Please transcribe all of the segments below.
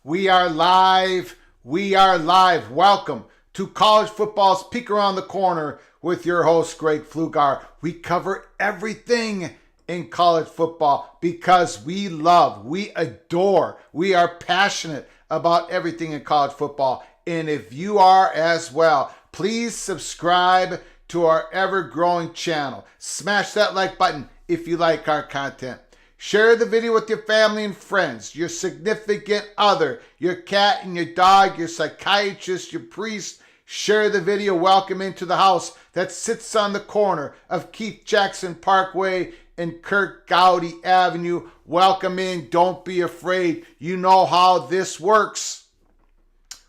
We are live. We are live. Welcome to College Football's Peek Around the Corner with your host, Greg Pflugar. We cover everything in college football because we love, we adore, we are passionate about everything in college football. And if you are as well, please subscribe to our ever-growing channel. Smash that like button if you like our content. Share the video with your family and friends, your significant other, your cat and your dog, your psychiatrist, your priest. Share the video. Welcome into the house that sits on the corner of Keith Jackson Parkway and Kirk Gowdy Avenue. Welcome in. Don't be afraid. You know how this works.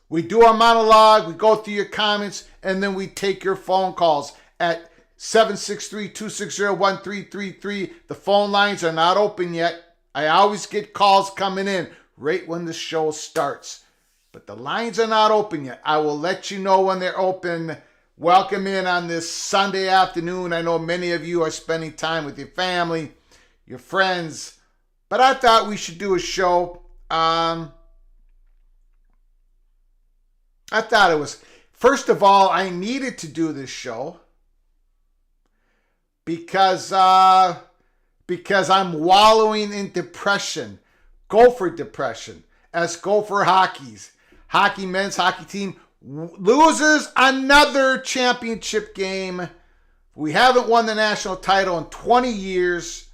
We do our monologue, we go through your comments, and then we take your phone calls at 763-260-1333. The phone lines are not open yet. I always get calls coming in right when the show starts. But the lines are not open yet. I will let you know when they're open. Welcome in on this Sunday afternoon. I know many of you are spending time with your family, your friends. But I thought we should do a show. First of all, I needed to do this show because I'm wallowing in depression, Gopher depression, as Gopher men's hockey team loses another championship game. We haven't won the national title in 20 years.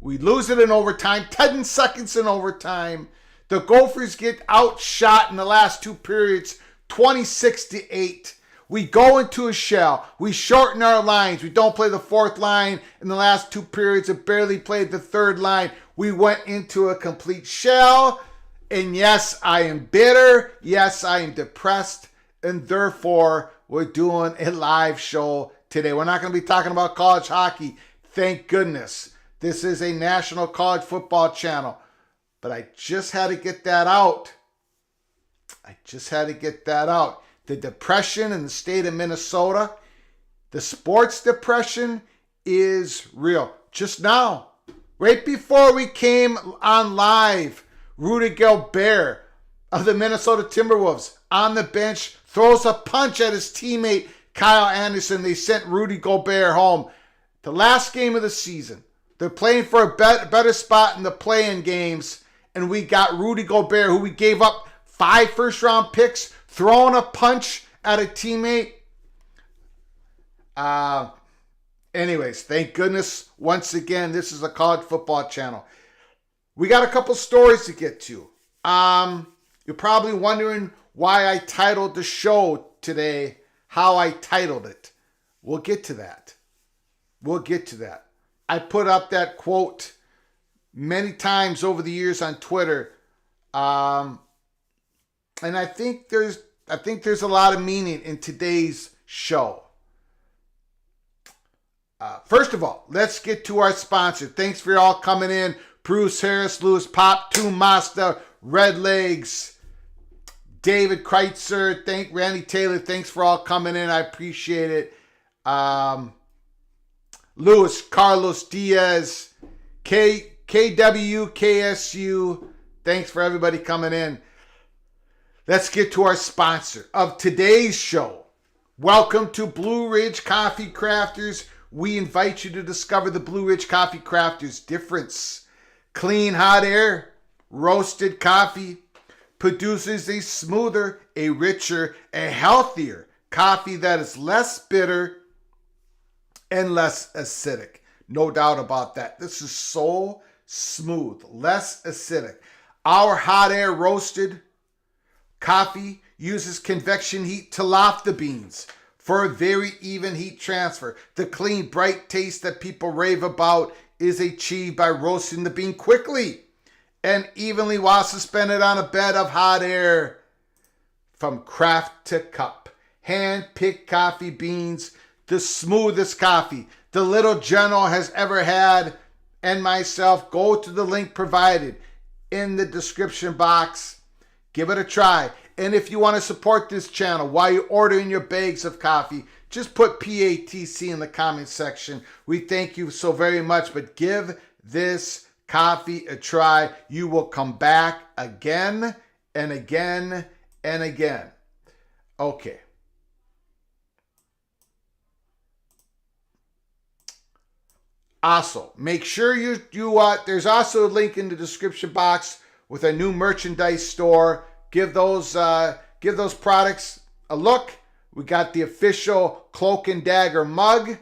We lose it in overtime, 10 seconds in overtime. The Gophers get outshot in the last two periods, 26-8. We go into a shell. We shorten our lines. We don't play the fourth line in the last two periods and barely played the third line. We went into a complete shell. And yes, I am bitter. Yes, I am depressed. And therefore, we're doing a live show today. We're not going to be talking about college hockey. Thank goodness. This is a national college football channel. But I just had to get that out. The depression in the state of Minnesota, The sports depression is real. Just now, right before we came on live, Rudy Gobert of the Minnesota Timberwolves on the bench throws a punch at his teammate Kyle Anderson. They sent Rudy Gobert home. The last game of the season. They're playing for a better spot in the play-in games, and we got Rudy Gobert, who we gave up 5 first-round picks, throwing a punch at a teammate. Anyways, thank goodness, once again, this is a college football channel. We got a couple stories to get to. You're probably wondering why I titled the show today how I titled it. We'll get to that. I put up that quote many times over the years on Twitter. And I think there's a lot of meaning in today's show. First of all, let's get to our sponsor. Thanks for y'all coming in. Bruce Harris, Lewis Pop, Toon Mazda, Red Legs, David Kreitzer, Randy Taylor. Thanks for all coming in. I appreciate it. Luis Carlos Diaz, KW, KSU. Thanks for everybody coming in. Let's get to our sponsor of today's show. Welcome to Blue Ridge Coffee Crafters. We invite you to discover the Blue Ridge Coffee Crafters difference. Clean hot air, roasted coffee produces a smoother, a richer, a healthier coffee that is less bitter and less acidic. No doubt about that. This is so smooth, less acidic. Our hot air roasted coffee uses convection heat to loft the beans for a very even heat transfer. The clean, bright taste that people rave about is achieved by roasting the bean quickly and evenly while suspended on a bed of hot air. From craft to cup, hand-picked coffee beans, the smoothest coffee the Little General has ever had, and myself. Go to the link provided in the description box. Give it a try. And if you want to support this channel while you're ordering your bags of coffee, just put PATC in the comment section. We thank you so very much, but give this coffee a try. You will come back again and again and again. Okay. Also, make sure you there's also a link in the description box with a new merchandise store. Give those products a look. We got the official Cloak and Dagger mug.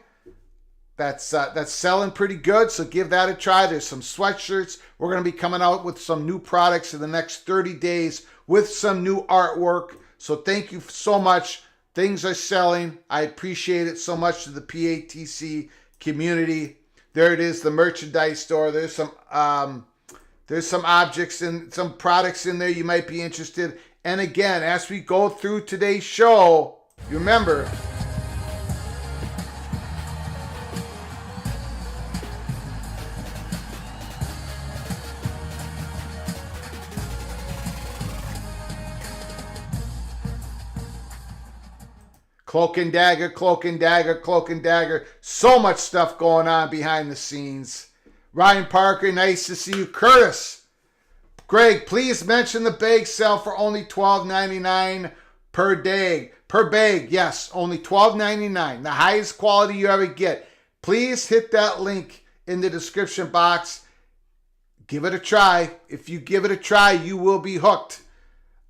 That's selling pretty good, so give that a try. There's some sweatshirts. We're going to be coming out with some new products in the next 30 days with some new artwork. So thank you so much. Things are selling. I appreciate it so much to the PATC community. There it is, the merchandise store. There's some objects and some products in there you might be interested. And again, as we go through today's show, you remember, Cloak and Dagger, Cloak and Dagger, Cloak and Dagger. So much stuff going on behind the scenes. Ryan Parker, nice to see you. Curtis, Greg, please mention the bag sale for only $12.99 per day. Per bag, yes, only $12.99. The highest quality you ever get. Please hit that link in the description box. Give it a try. If you give it a try, you will be hooked.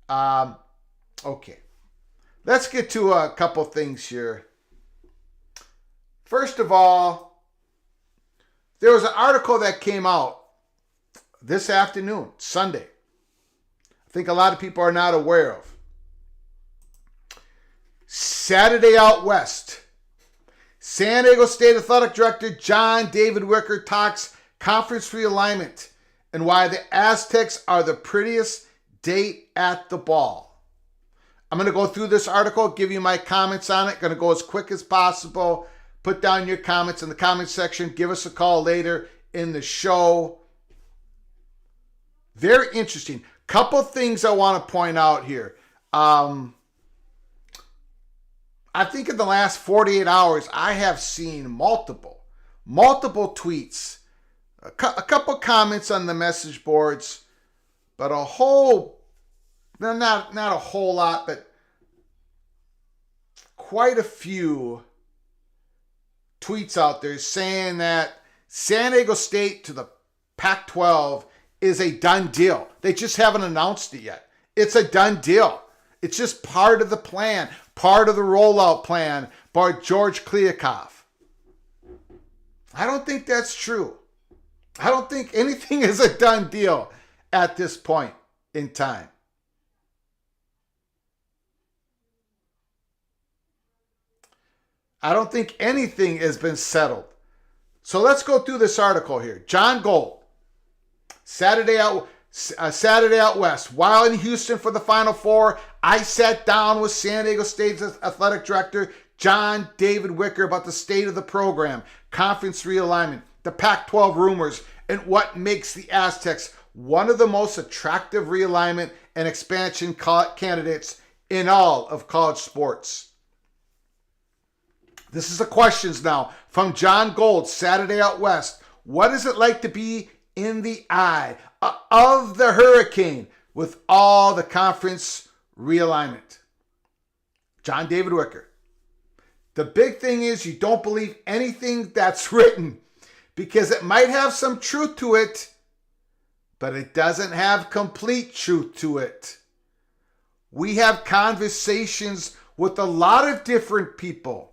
Okay. Let's get to a couple things here. First of all, there was an article that came out this afternoon, Sunday. I think a lot of people are not aware of. Saturday out west. San Diego State Athletic Director John David Wicker talks conference realignment and why the Aztecs are the prettiest date at the ball. I'm going to go through this article, give you my comments on it. Going to go as quick as possible. Put down your comments in the comment section. Give us a call later in the show. Very interesting. Couple things I want to point out here. I think in the last 48 hours, I have seen multiple tweets, a couple comments on the message boards, but not a whole lot, but quite a few tweets out there saying that San Diego State to the Pac-12 is a done deal. They just haven't announced it yet. It's a done deal. It's just part of the plan, part of the rollout plan by George Kliavkoff. I don't think that's true. I don't think anything is a done deal at this point in time. I don't think anything has been settled. So let's go through this article here. John Gold, Saturday Out West. While in Houston for the Final Four, I sat down with San Diego State's athletic director, John David Wicker, about the state of the program, conference realignment, the Pac-12 rumors, and what makes the Aztecs one of the most attractive realignment and expansion candidates in all of college sports. This is the questions now from John Gold, Saturday Out West. What is it like to be in the eye of the hurricane with all the conference realignment? John David Wicker. The big thing is you don't believe anything that's written because it might have some truth to it, but it doesn't have complete truth to it. We have conversations with a lot of different people.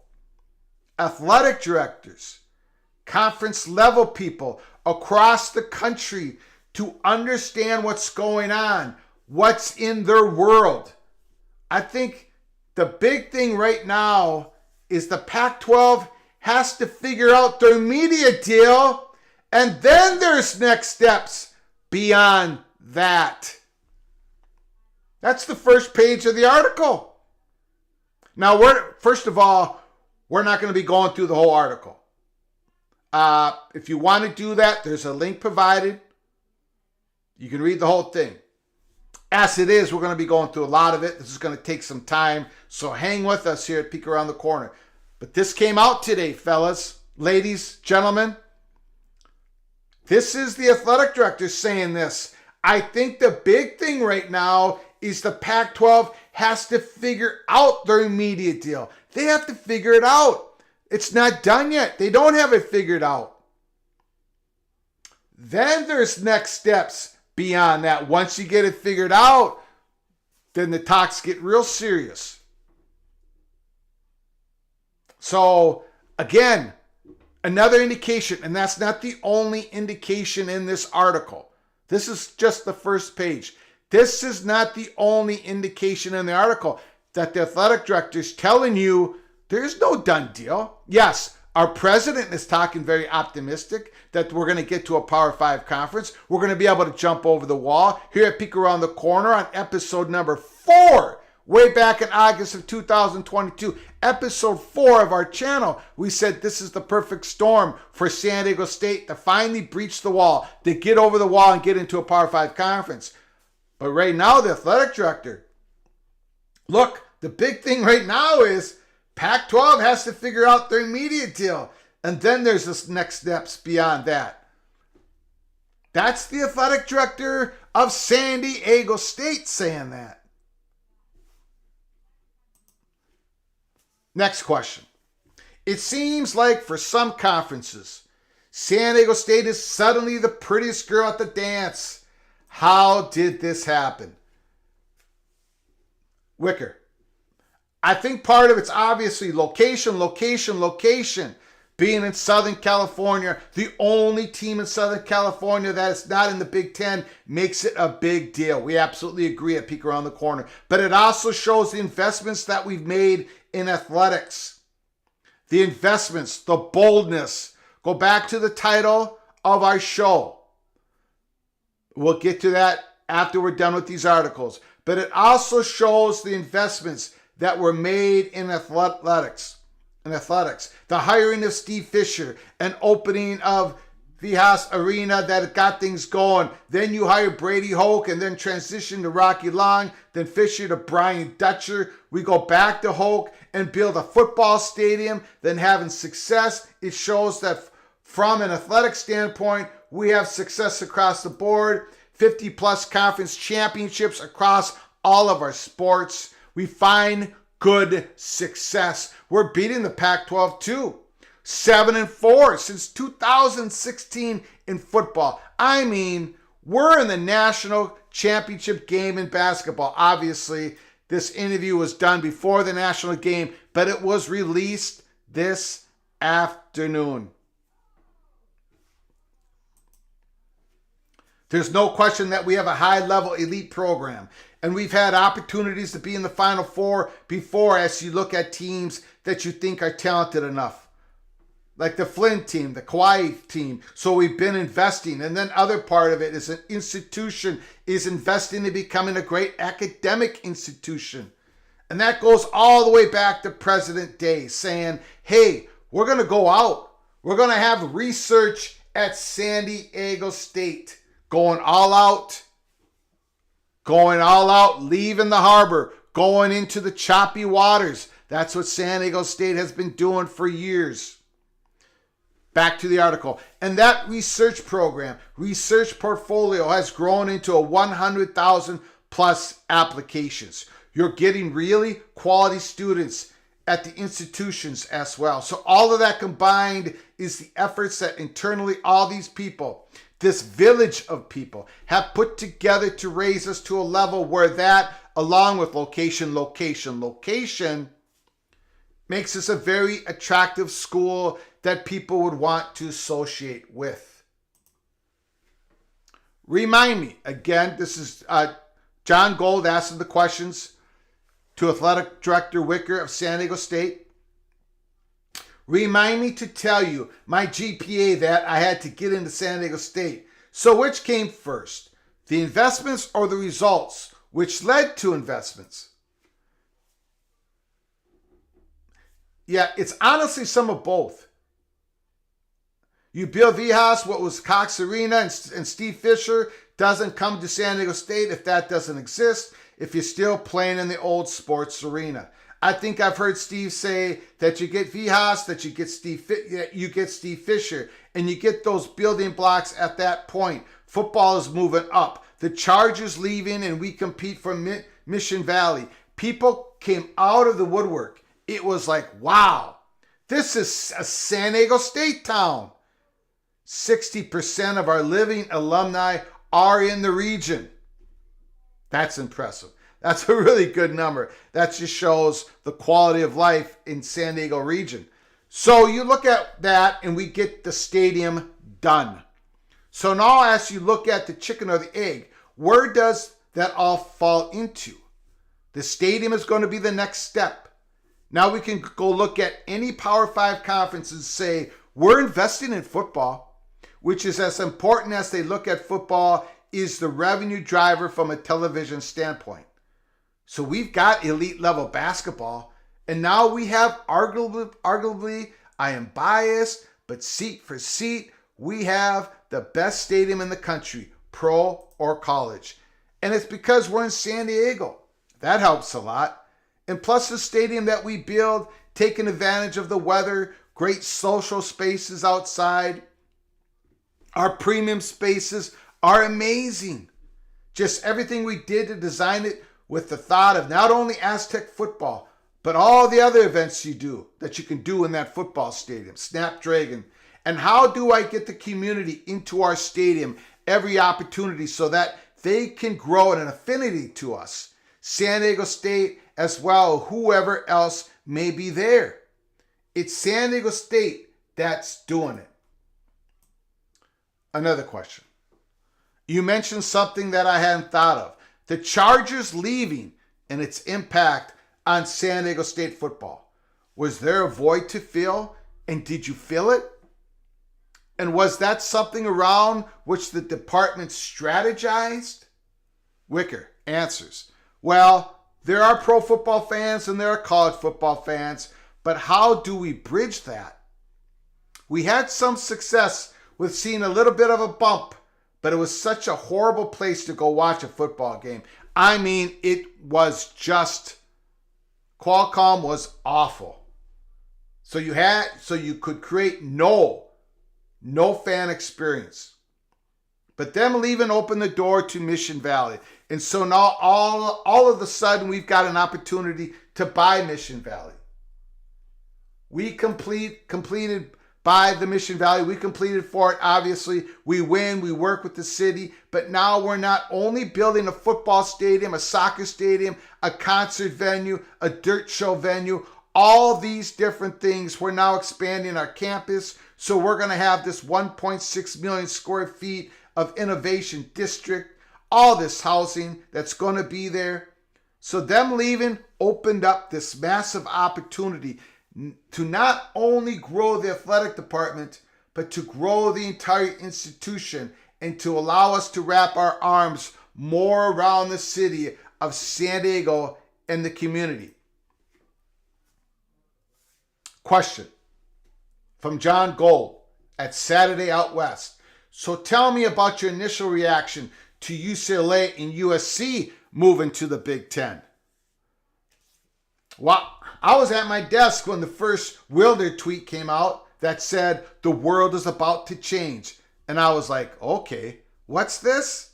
Athletic directors, conference level people across the country to understand what's going on, what's in their world. I think the big thing right now is the Pac-12 has to figure out their media deal, and then there's next steps beyond that. That's the first page of the article. Now, first of all, we're not going to be going through the whole article. If you want to do that, there's a link provided. You can read the whole thing. As it is, we're going to be going through a lot of it. This is going to take some time, so hang with us here at Peek Around the Corner. But this came out today, fellas, ladies, gentlemen. This is the athletic director saying this. I think the big thing right now is the Pac-12 has to figure out their media deal. They have to figure it out. It's not done yet. They don't have it figured out. Then there's next steps beyond that. Once you get it figured out, then the talks get real serious. So, again, another indication, and that's not the only indication in this article. This is just the first page. This is not the only indication in the article that the athletic director is telling you there's no done deal. Yes, our president is talking very optimistic that we're going to get to a Power 5 conference. We're going to be able to jump over the wall. Here at Peek Around the Corner on episode number 4, way back in August of 2022, episode 4 of our channel, we said this is the perfect storm for San Diego State to finally breach the wall, to get over the wall and get into a Power 5 conference. But right now, the athletic director, look, the big thing right now is Pac-12 has to figure out their media deal. And then there's this next steps beyond that. That's the athletic director of San Diego State saying that. Next question. It seems like for some conferences, San Diego State is suddenly the prettiest girl at the dance. How did this happen? Wicker. I think part of it's obviously location. Being in Southern California, the only team in Southern California that is not in the Big Ten makes it a big deal. We absolutely agree at Peek Around the Corner. But it also shows the investments that we've made in athletics. The investments, the boldness. Go back to the title of our show. We'll get to that after we're done with these articles. But it also shows the investments that were made in athletics. The hiring of Steve Fisher, an opening of Vijas Arena that got things going. Then you hire Brady Hoke and then transition to Rocky Long, then Fisher to Brian Dutcher. We go back to Hoke, and build a football stadium than having success. It shows that from an athletic standpoint, we have success across the board, 50 plus conference championships across all of our sports. We find good success. We're beating the Pac-12 too. 7-4 since 2016 in football. I mean, we're in the national championship game in basketball. Obviously, this interview was done before the national game, but it was released this afternoon. There's no question that we have a high-level elite program, and we've had opportunities to be in the Final Four before as you look at teams that you think are talented enough. Like the Flynn team, the Kauai team. So we've been investing. And then other part of it is an institution is investing in becoming a great academic institution. And that goes all the way back to President Day saying, hey, we're going to go out. We're going to have research at San Diego State. Going all out, leaving the harbor, going into the choppy waters. That's what San Diego State has been doing for years. Back to the article. And that research program, research portfolio has grown into a 100,000 plus applications. You're getting really quality students at the institutions as well. So all of that combined is the efforts that internally all these people, this village of people, have put together to raise us to a level where that, along with location, makes us a very attractive school that people would want to associate with. Remind me, again, this is John Gold asking the questions to Athletic Director Wicker of San Diego State. Remind me to tell you my GPA that I had to get into San Diego State. So which came first, the investments or the results, which led to investments? Yeah, it's honestly some of both. You build Viejas, what was Cox Arena, and Steve Fisher doesn't come to San Diego State if that doesn't exist, if you're still playing in the old sports arena. I think I've heard Steve say that you get Viejas, that you get Steve Fisher, and you get those building blocks at that point. Football is moving up. The Chargers leaving, and we compete for Mission Valley. People came out of the woodwork. It was like, wow, this is a San Diego State town. 60% of our living alumni are in the region. That's impressive. That's a really good number. That just shows the quality of life in San Diego region. So you look at that and we get the stadium done. So now as you look at the chicken or the egg, where does that all fall into? The stadium is going to be the next step. Now we can go look at any Power 5 conference and say, we're investing in football, which is as important as they look at football is the revenue driver from a television standpoint. So we've got elite level basketball, and now we have arguably, I am biased, but seat for seat, we have the best stadium in the country, pro or college. And it's because we're in San Diego. That helps a lot. And plus the stadium that we build, taking advantage of the weather, great social spaces outside. Our premium spaces are amazing. Just everything we did to design it with the thought of not only Aztec football, but all the other events that you can do in that football stadium, Snapdragon. And how do I get the community into our stadium every opportunity so that they can grow an affinity to us? San Diego State as well, whoever else may be there. It's San Diego State that's doing it. Another question. You mentioned something that I hadn't thought of. The Chargers leaving and its impact on San Diego State football. Was there a void to fill? And did you fill it? And was that something around which the department strategized? Wicker answers. Well, there are pro football fans and there are college football fans, but how do we bridge that? We had some success with seeing a little bit of a bump, but it was such a horrible place to go watch a football game. I mean, it was just Qualcomm was awful. So you could create no fan experience. But them leaving opened the door to Mission Valley. And so now all of a sudden we've got an opportunity to buy Mission Valley. We completed by the Mission Valley. We completed for it, obviously. We win, we work with the city, but now we're not only building a football stadium, a soccer stadium, a concert venue, a dirt show venue, all these different things. We're now expanding our campus. So we're going to have this 1.6 million square feet of innovation district, all this housing that's going to be there. So them leaving opened up this massive opportunity to not only grow the athletic department, but to grow the entire institution and to allow us to wrap our arms more around the city of San Diego and the community. Question from John Gold at Saturday Out West. So tell me about your initial reaction to UCLA and USC moving to the Big Ten. Well, I was at my desk when the first Wilder tweet came out that said the world is about to change. And I was like, okay, what's this?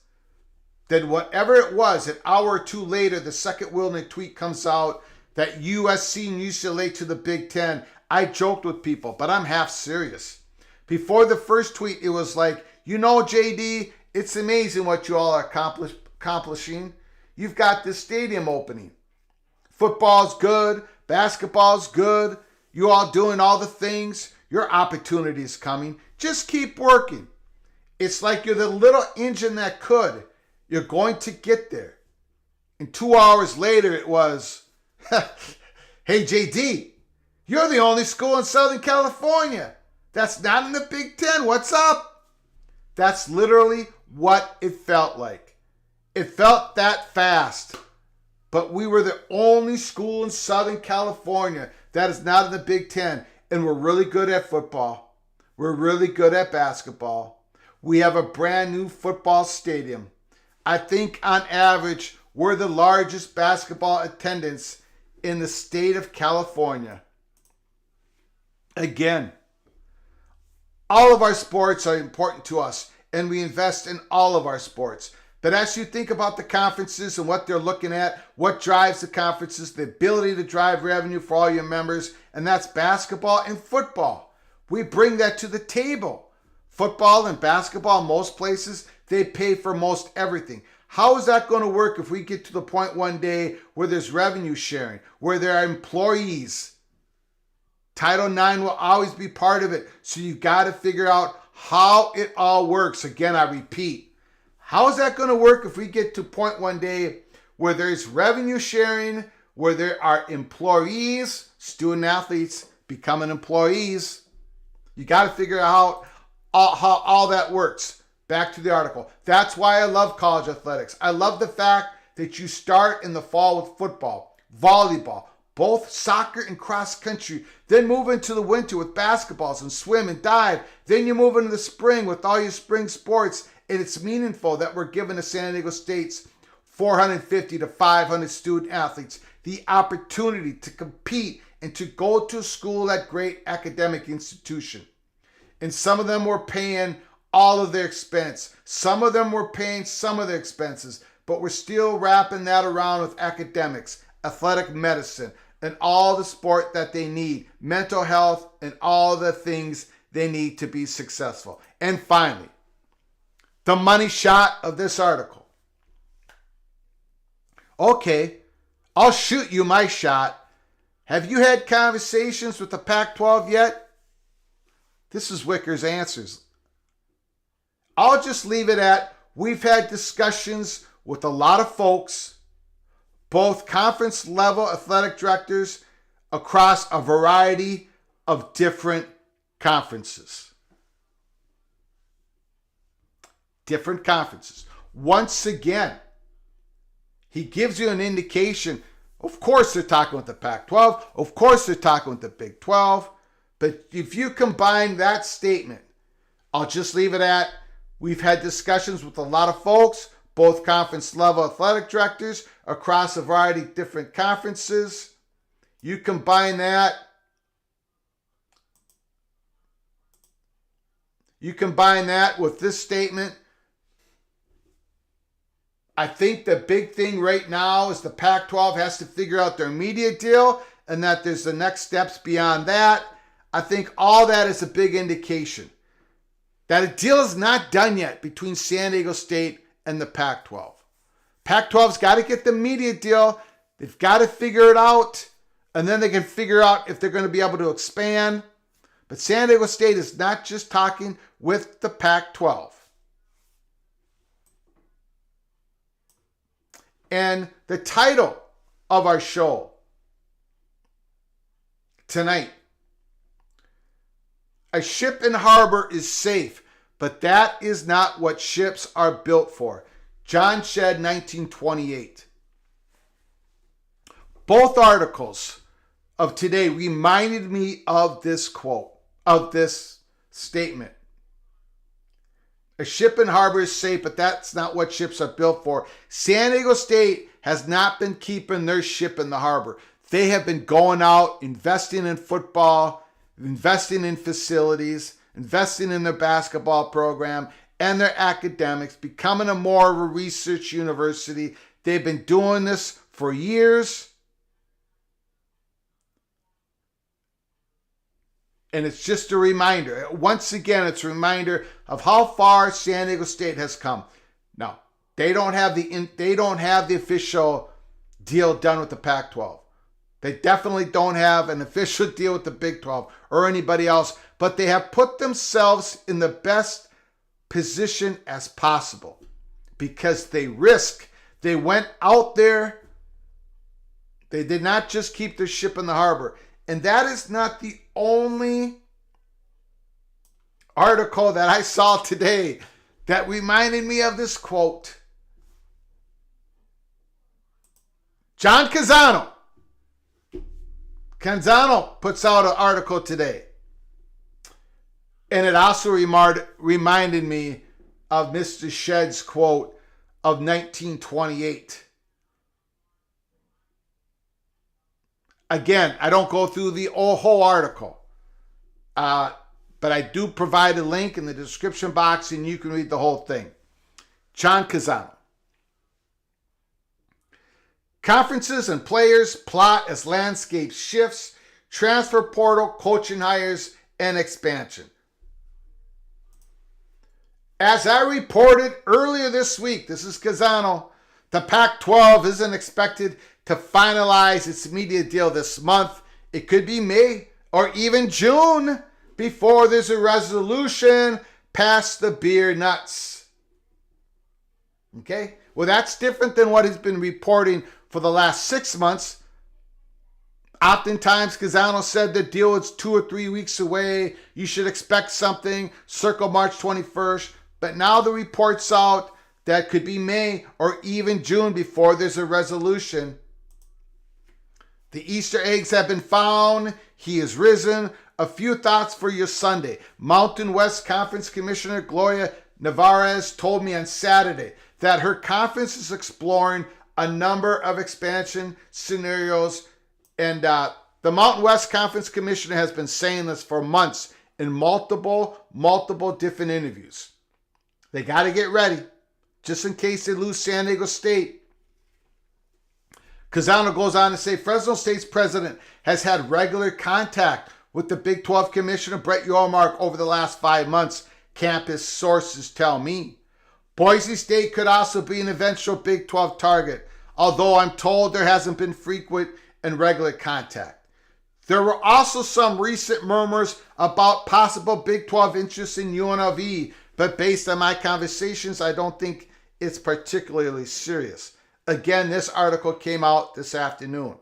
Then whatever it was, an hour or two later, the second Wilder tweet comes out that USC and UCLA to the Big Ten. I joked with people, but I'm half serious. Before the first tweet, it was like, you know, JD, it's amazing what you all are accomplishing. You've got this stadium opening. Football's good. Basketball's good. You all doing all the things. Your opportunity is coming. Just keep working. It's like you're the little engine that could. You're going to get there. And 2 hours later, it was, hey, JD, you're the only school in Southern California that's not in the Big Ten. What's up? That's literally what it felt like. It felt that fast. But we were the only school in Southern California that is not in the Big Ten. And we're really good at football. We're really good at basketball. We have a brand new football stadium. I think on average, we're the largest basketball attendance in the state of California. Again, all of our sports are important to us, and we invest in all of our sports. But as you think about the conferences and what they're looking at, what drives the conferences, the ability to drive revenue for all your members, and that's basketball and football. We bring that to the table. Football and basketball, most places, they pay for most everything. How is that going to work if we get to the point one day where there's revenue sharing, where there are employees? Title IX will always be part of it. So you got to figure out how it all works. Again, I repeat, how is that going to work if we get to point one day where there's revenue sharing, where there are employees, student athletes becoming employees? You got to figure out how all that works. Back to the article. That's why I love college athletics. I love the fact that you start in the fall with football, volleyball, both soccer and cross country, then move into the winter with basketballs and swim and dive. Then you move into the spring with all your spring sports. And it's meaningful that we're giving the San Diego State's 450 to 500 student athletes the opportunity to compete and to go to school at great academic institution. And some of them were paying all of their expense. Some of them were paying some of their expenses, but we're still wrapping that around with academics, athletic medicine, and all the support that they need, mental health, and all the things they need to be successful. And finally, the money shot of this article. Okay, I'll shoot you my shot. Have you had conversations with the Pac-12 yet? This is Wicker's answers. I'll just leave it at, we've had discussions with a lot of folks, both conference level athletic directors across a variety of different conferences. Different conferences. Once again, he gives you an indication. Of course they're talking with the Pac-12. Of course they're talking with the Big 12. But if you combine that statement, I'll just leave it at, we've had discussions with a lot of folks, both conference level athletic directors across a variety of different conferences. You combine that with this statement. I think the big thing right now is the Pac-12 has to figure out their media deal, and that there's the next steps beyond that. I think all that is a big indication that a deal is not done yet between San Diego State and the Pac-12. Pac-12's got to get the media deal. They've got to figure it out, and then they can figure out if they're going to be able to expand. But San Diego State is not just talking with the Pac-12. And the title of our show tonight, a ship in harbor is safe, but that is not what ships are built for. John Shedd, 1928. Both articles of today reminded me of this quote, of this statement. A ship in harbor is safe, but that's not what ships are built for. San Diego State has not been keeping their ship in the harbor. They have been going out, investing in football, investing in facilities, investing in their basketball program and their academics, becoming more of a research university. They've been doing this for years. And it's just a reminder. Once again, it's a reminder of how far San Diego State has come. Now, they don't have the official deal done with the Pac-12. They definitely don't have an official deal with the Big 12 or anybody else, but they have put themselves in the best position as possible because they went out there. They did not just keep their ship in the harbor. And that is not the only article that I saw today that reminded me of this quote. John Canzano puts out an article today. And it also reminded me of Mr. Shedd's quote of 1928. Again, I don't go through the whole article, but I do provide a link in the description box and you can read the whole thing. John Canzano. Conferences and players plot as landscape shifts, transfer portal, coaching hires, and expansion. As I reported earlier this week, this is Canzano, the Pac-12 isn't expected to finalize its media deal this month. It could be May or even June before there's a resolution past the beer nuts. Okay? Well, that's different than what has been reporting for the last 6 months. Oftentimes, Canzano said the deal is 2 or 3 weeks away. You should expect something circa March 21st. But now the report's out that could be May or even June before there's a resolution. The Easter eggs have been found. He is risen. A few thoughts for your Sunday. Mountain West Conference Commissioner Gloria Nevarez told me on Saturday that her conference is exploring a number of expansion scenarios. And the Mountain West Conference Commissioner has been saying this for months in multiple different interviews. They got to get ready just in case they lose San Diego State. Canzano goes on to say Fresno State's president has had regular contact with the Big 12 Commissioner Brett Yormark over the last 5 months, campus sources tell me. Boise State could also be an eventual Big 12 target, although I'm told there hasn't been frequent and regular contact. There were also some recent murmurs about possible Big 12 interest in UNLV, but based on my conversations, I don't think it's particularly serious. Again, this article came out this afternoon.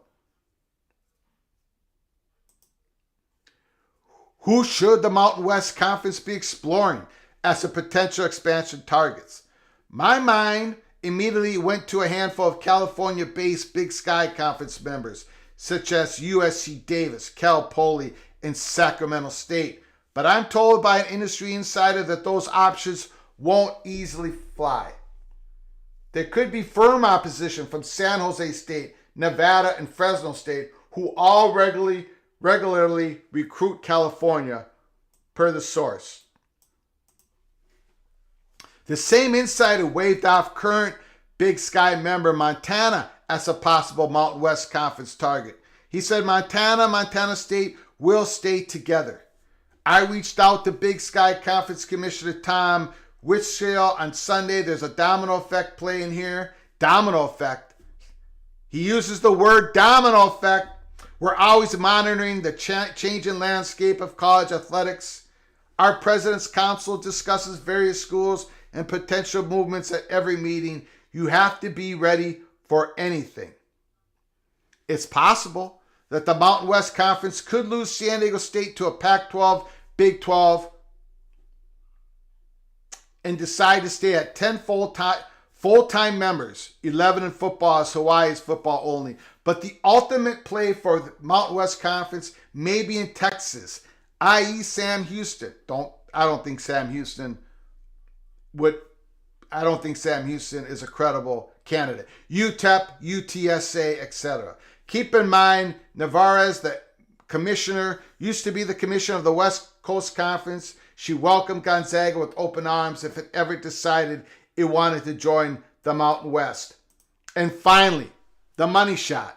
Who should the Mountain West Conference be exploring as a potential expansion targets? My mind immediately went to a handful of California-based Big Sky Conference members, such as USC Davis, Cal Poly, and Sacramento State. But I'm told by an industry insider that those options won't easily fly. There could be firm opposition from San Jose State, Nevada, and Fresno State, who all regularly recruit California, per the source. The same insider waved off current Big Sky member Montana as a possible Mountain West Conference target. He said Montana State will stay together. I reached out to Big Sky Conference Commissioner Tom Witschel on Sunday. There's a domino effect playing here. Domino effect. He uses the word domino effect. We're always monitoring the changing landscape of college athletics. Our President's Council discusses various schools and potential movements at every meeting. You have to be ready for anything. It's possible that the Mountain West Conference could lose San Diego State to a Pac-12, Big 12, and decide to stay at 10 full-time members. 11 in football, as Hawaii is football only. But the ultimate play for the Mountain West Conference may be in Texas, i.e. Sam Houston. I don't think Sam Houston is a credible candidate. UTEP, UTSA, etc. Keep in mind, Navarez, the commissioner, used to be the commissioner of the West Coast Conference. She welcomed Gonzaga with open arms if it ever decided it wanted to join the Mountain West. And finally, the money shot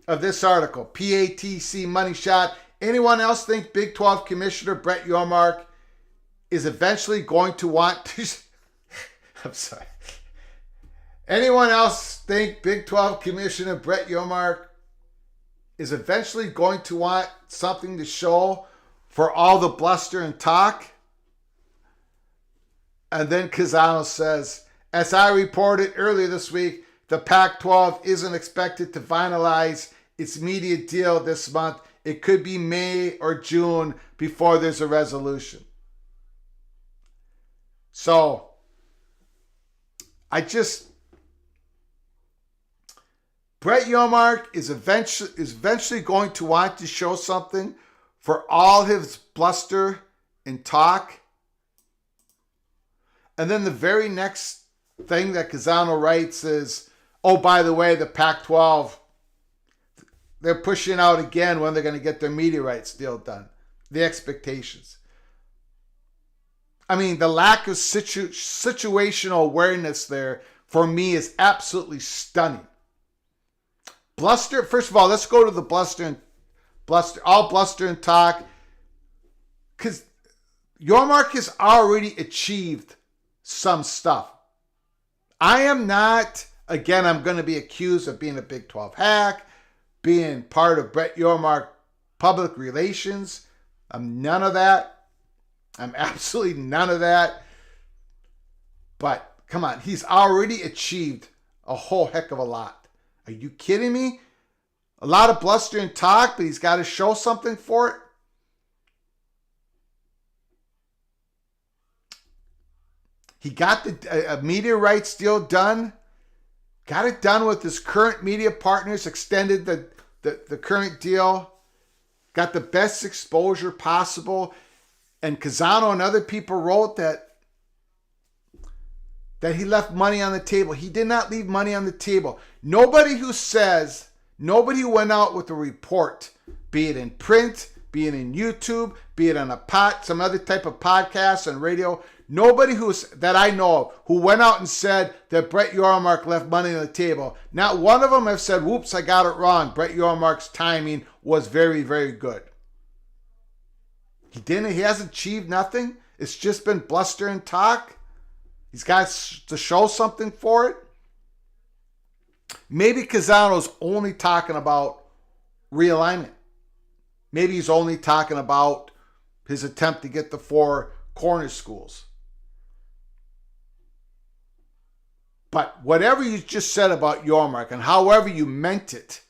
of this article, PATC money shot. Anyone else think Big 12 Commissioner Brett Yormark is eventually going to want to... I'm sorry. Anyone else think Big 12 Commissioner Brett Yormark is eventually going to want something to show for all the bluster and talk? And then Casano says, as I reported earlier this week, the Pac-12 isn't expected to finalize its media deal this month. It could be May or June before there's a resolution. So, Brett Yormark is eventually going to want to show something for all his bluster and talk. And then the very next thing that Casano writes is, oh, by the way, the Pac-12, they're pushing out again when they're going to get their media rights deal done. The expectations. I mean, the lack of situational awareness there, for me, is absolutely stunning. Bluster, first of all, let's go to the bluster and talk. Because Yormark has already achieved some stuff. I am not, again, I'm going to be accused of being a Big 12 hack, being part of Brett Yormark public relations. I'm none of that. I'm absolutely none of that. But come on, he's already achieved a whole heck of a lot. Are you kidding me? A lot of bluster and talk, but he's got to show something for it. He got the media rights deal done. Got it done with his current media partners, extended the current deal. Got the best exposure possible. And Casano and other people wrote that he left money on the table. He did not leave money on the table. Nobody who went out with a report, be it in print, be it in YouTube, be it on some other type of podcast and radio, nobody that I know of who went out and said that Brett Yormark left money on the table. Not one of them have said, whoops, I got it wrong. Brett Yormark's timing was very, very good. He hasn't achieved nothing. It's just been bluster and talk. He's got to show something for it. Maybe Casano's only talking about realignment. Maybe he's only talking about his attempt to get the 4 corner schools. But whatever you just said about Yormark and however you meant it,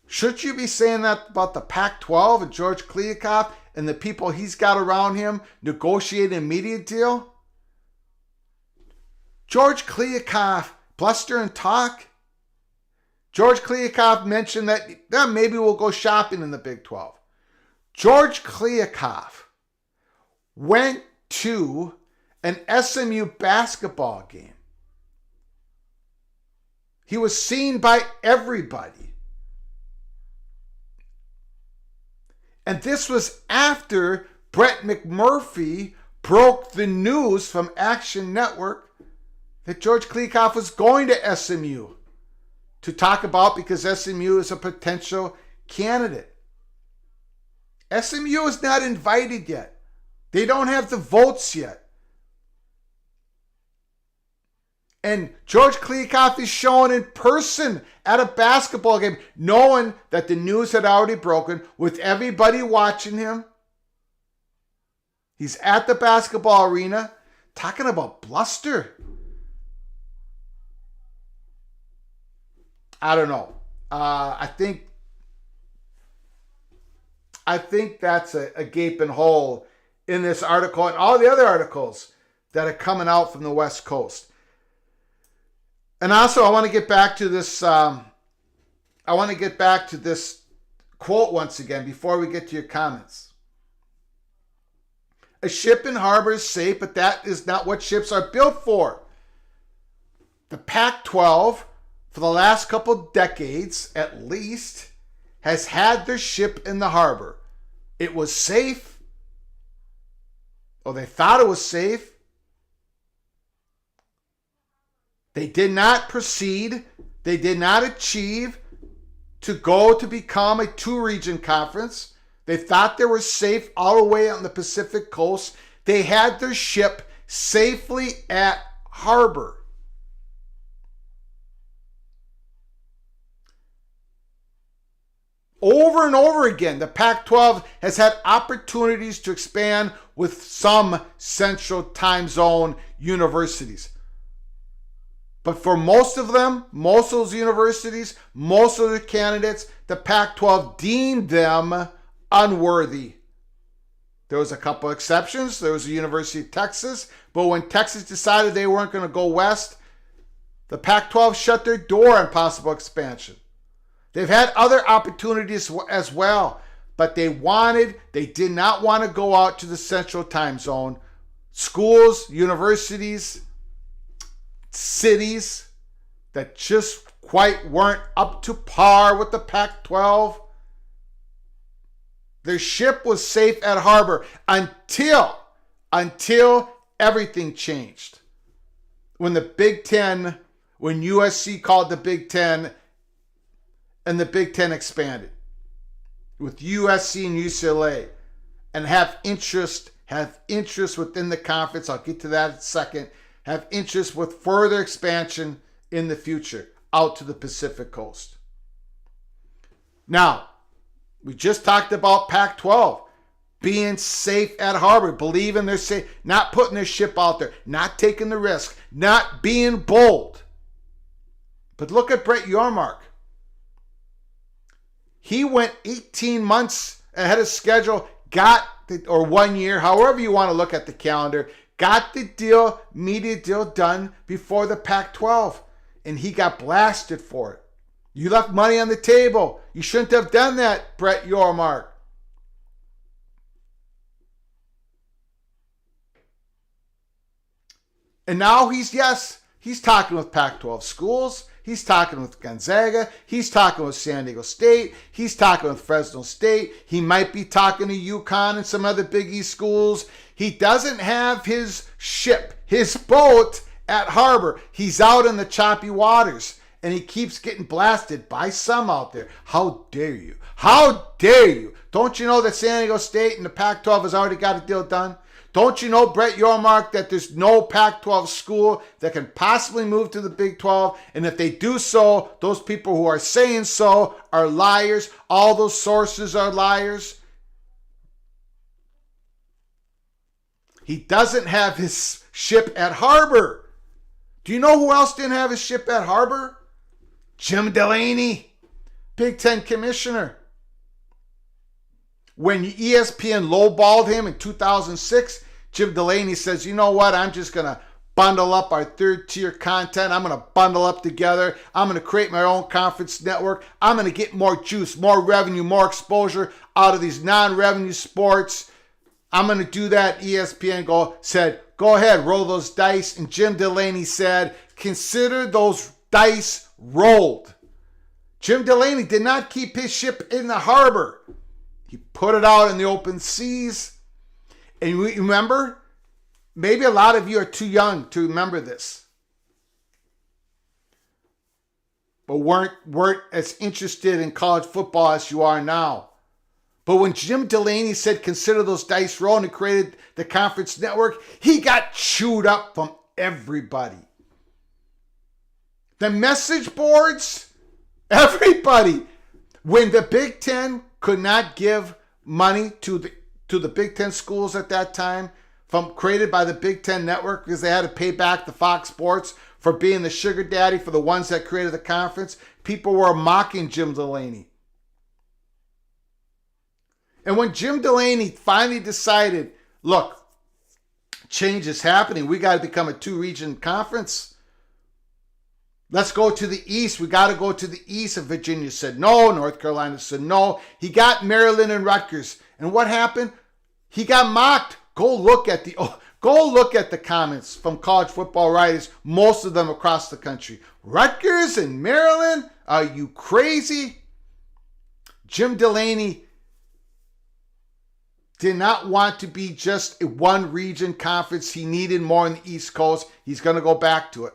shouldn't you be saying that about the Pac-12 and George Kliavkoff and the people he's got around him negotiating a media deal? George Kliavkoff, bluster and talk. George Kliavkoff mentioned that maybe we'll go shopping in the Big 12. George Kliavkoff went to an SMU basketball game. He was seen by everybody. And this was after Brett McMurphy broke the news from Action Network that George Kliavkoff was going to SMU to talk about, because SMU is a potential candidate. SMU is not invited yet. They don't have the votes yet. And George Kliavkoff is shown in person at a basketball game, knowing that the news had already broken, with everybody watching him. He's at the basketball arena talking about bluster. I don't know. I think that's a gaping hole in this article and all the other articles that are coming out from the West Coast. And also, I want to get back to this. This quote once again before we get to your comments. A ship in harbor is safe, but that is not what ships are built for. The Pac-12, for the last couple decades at least, has had their ship in the harbor. It was safe, or they thought it was safe. They did not proceed. They did not achieve to go to become a two-region conference. They thought they were safe all the way on the Pacific coast. They had their ship safely at harbor. Over and over again, the Pac-12 has had opportunities to expand with some Central Time Zone universities. But for most of them, most of those universities, most of the candidates, the Pac-12 deemed them unworthy. There was a couple exceptions. There was the University of Texas. But when Texas decided they weren't going to go west, the Pac-12 shut their door on possible expansion. They've had other opportunities as well, but they did not want to go out to the Central Time Zone. Schools, universities, cities that just quite weren't up to par with the Pac-12. Their ship was safe at harbor until everything changed. When the Big Ten, when USC called the Big Ten, and the Big Ten expanded with USC and UCLA, and have interest within the conference. I'll get to that in a second. Have interest with further expansion in the future out to the Pacific coast. Now, we just talked about Pac-12 being safe at harbor, believing they're safe, not putting their ship out there, not taking the risk, not being bold. But look at Brett Yormark. He went 18 months ahead of schedule, or 1 year, however you want to look at the calendar, got the media deal done before the Pac-12, and he got blasted for it. You left money on the table. You shouldn't have done that, Brett Yormark. And now he's talking with Pac-12 schools. He's talking with Gonzaga. He's talking with San Diego State. He's talking with Fresno State. He might be talking to UConn and some other Big East schools. He doesn't have his ship, his boat at harbor. He's out in the choppy waters, and he keeps getting blasted by some out there. How dare you? How dare you? Don't you know that San Diego State and the Pac-12 has already got a deal done? Don't you know, Brett Yormark, that there's no Pac-12 school that can possibly move to the Big 12? And if they do so, those people who are saying so are liars. All those sources are liars. He doesn't have his ship at harbor. Do you know who else didn't have his ship at harbor? Jim Delaney, Big Ten commissioner. When ESPN lowballed him in 2006, Jim Delaney says, you know what, I'm just going to bundle up our third tier content. I'm going to bundle up together. I'm going to create my own conference network. I'm going to get more juice, more revenue, more exposure out of these non-revenue sports. I'm going to do that. ESPN said, go ahead, roll those dice. And Jim Delaney said, consider those dice rolled. Jim Delaney did not keep his ship in the harbor. He put it out in the open seas. And remember, maybe a lot of you are too young to remember this, but weren't as interested in college football as you are now. But when Jim Delaney said, consider those dice rolling, and created the conference network, he got chewed up from everybody. The message boards, everybody. When the Big Ten could not give money to the Big Ten schools at that time, created by the Big Ten network, because they had to pay back the Fox Sports for being the sugar daddy for the ones that created the conference, people were mocking Jim Delaney. And when Jim Delaney finally decided, look, change is happening. We got to become a 2-region conference. Let's go to the East. We got to go to the East. And Virginia said no. North Carolina said no. He got Maryland and Rutgers. And what happened? He got mocked. Go look at the comments from college football writers, most of them across the country. Rutgers and Maryland? Are you crazy? Jim Delaney did not want to be just a 1-region conference. He needed more on the East Coast. He's going to go back to it.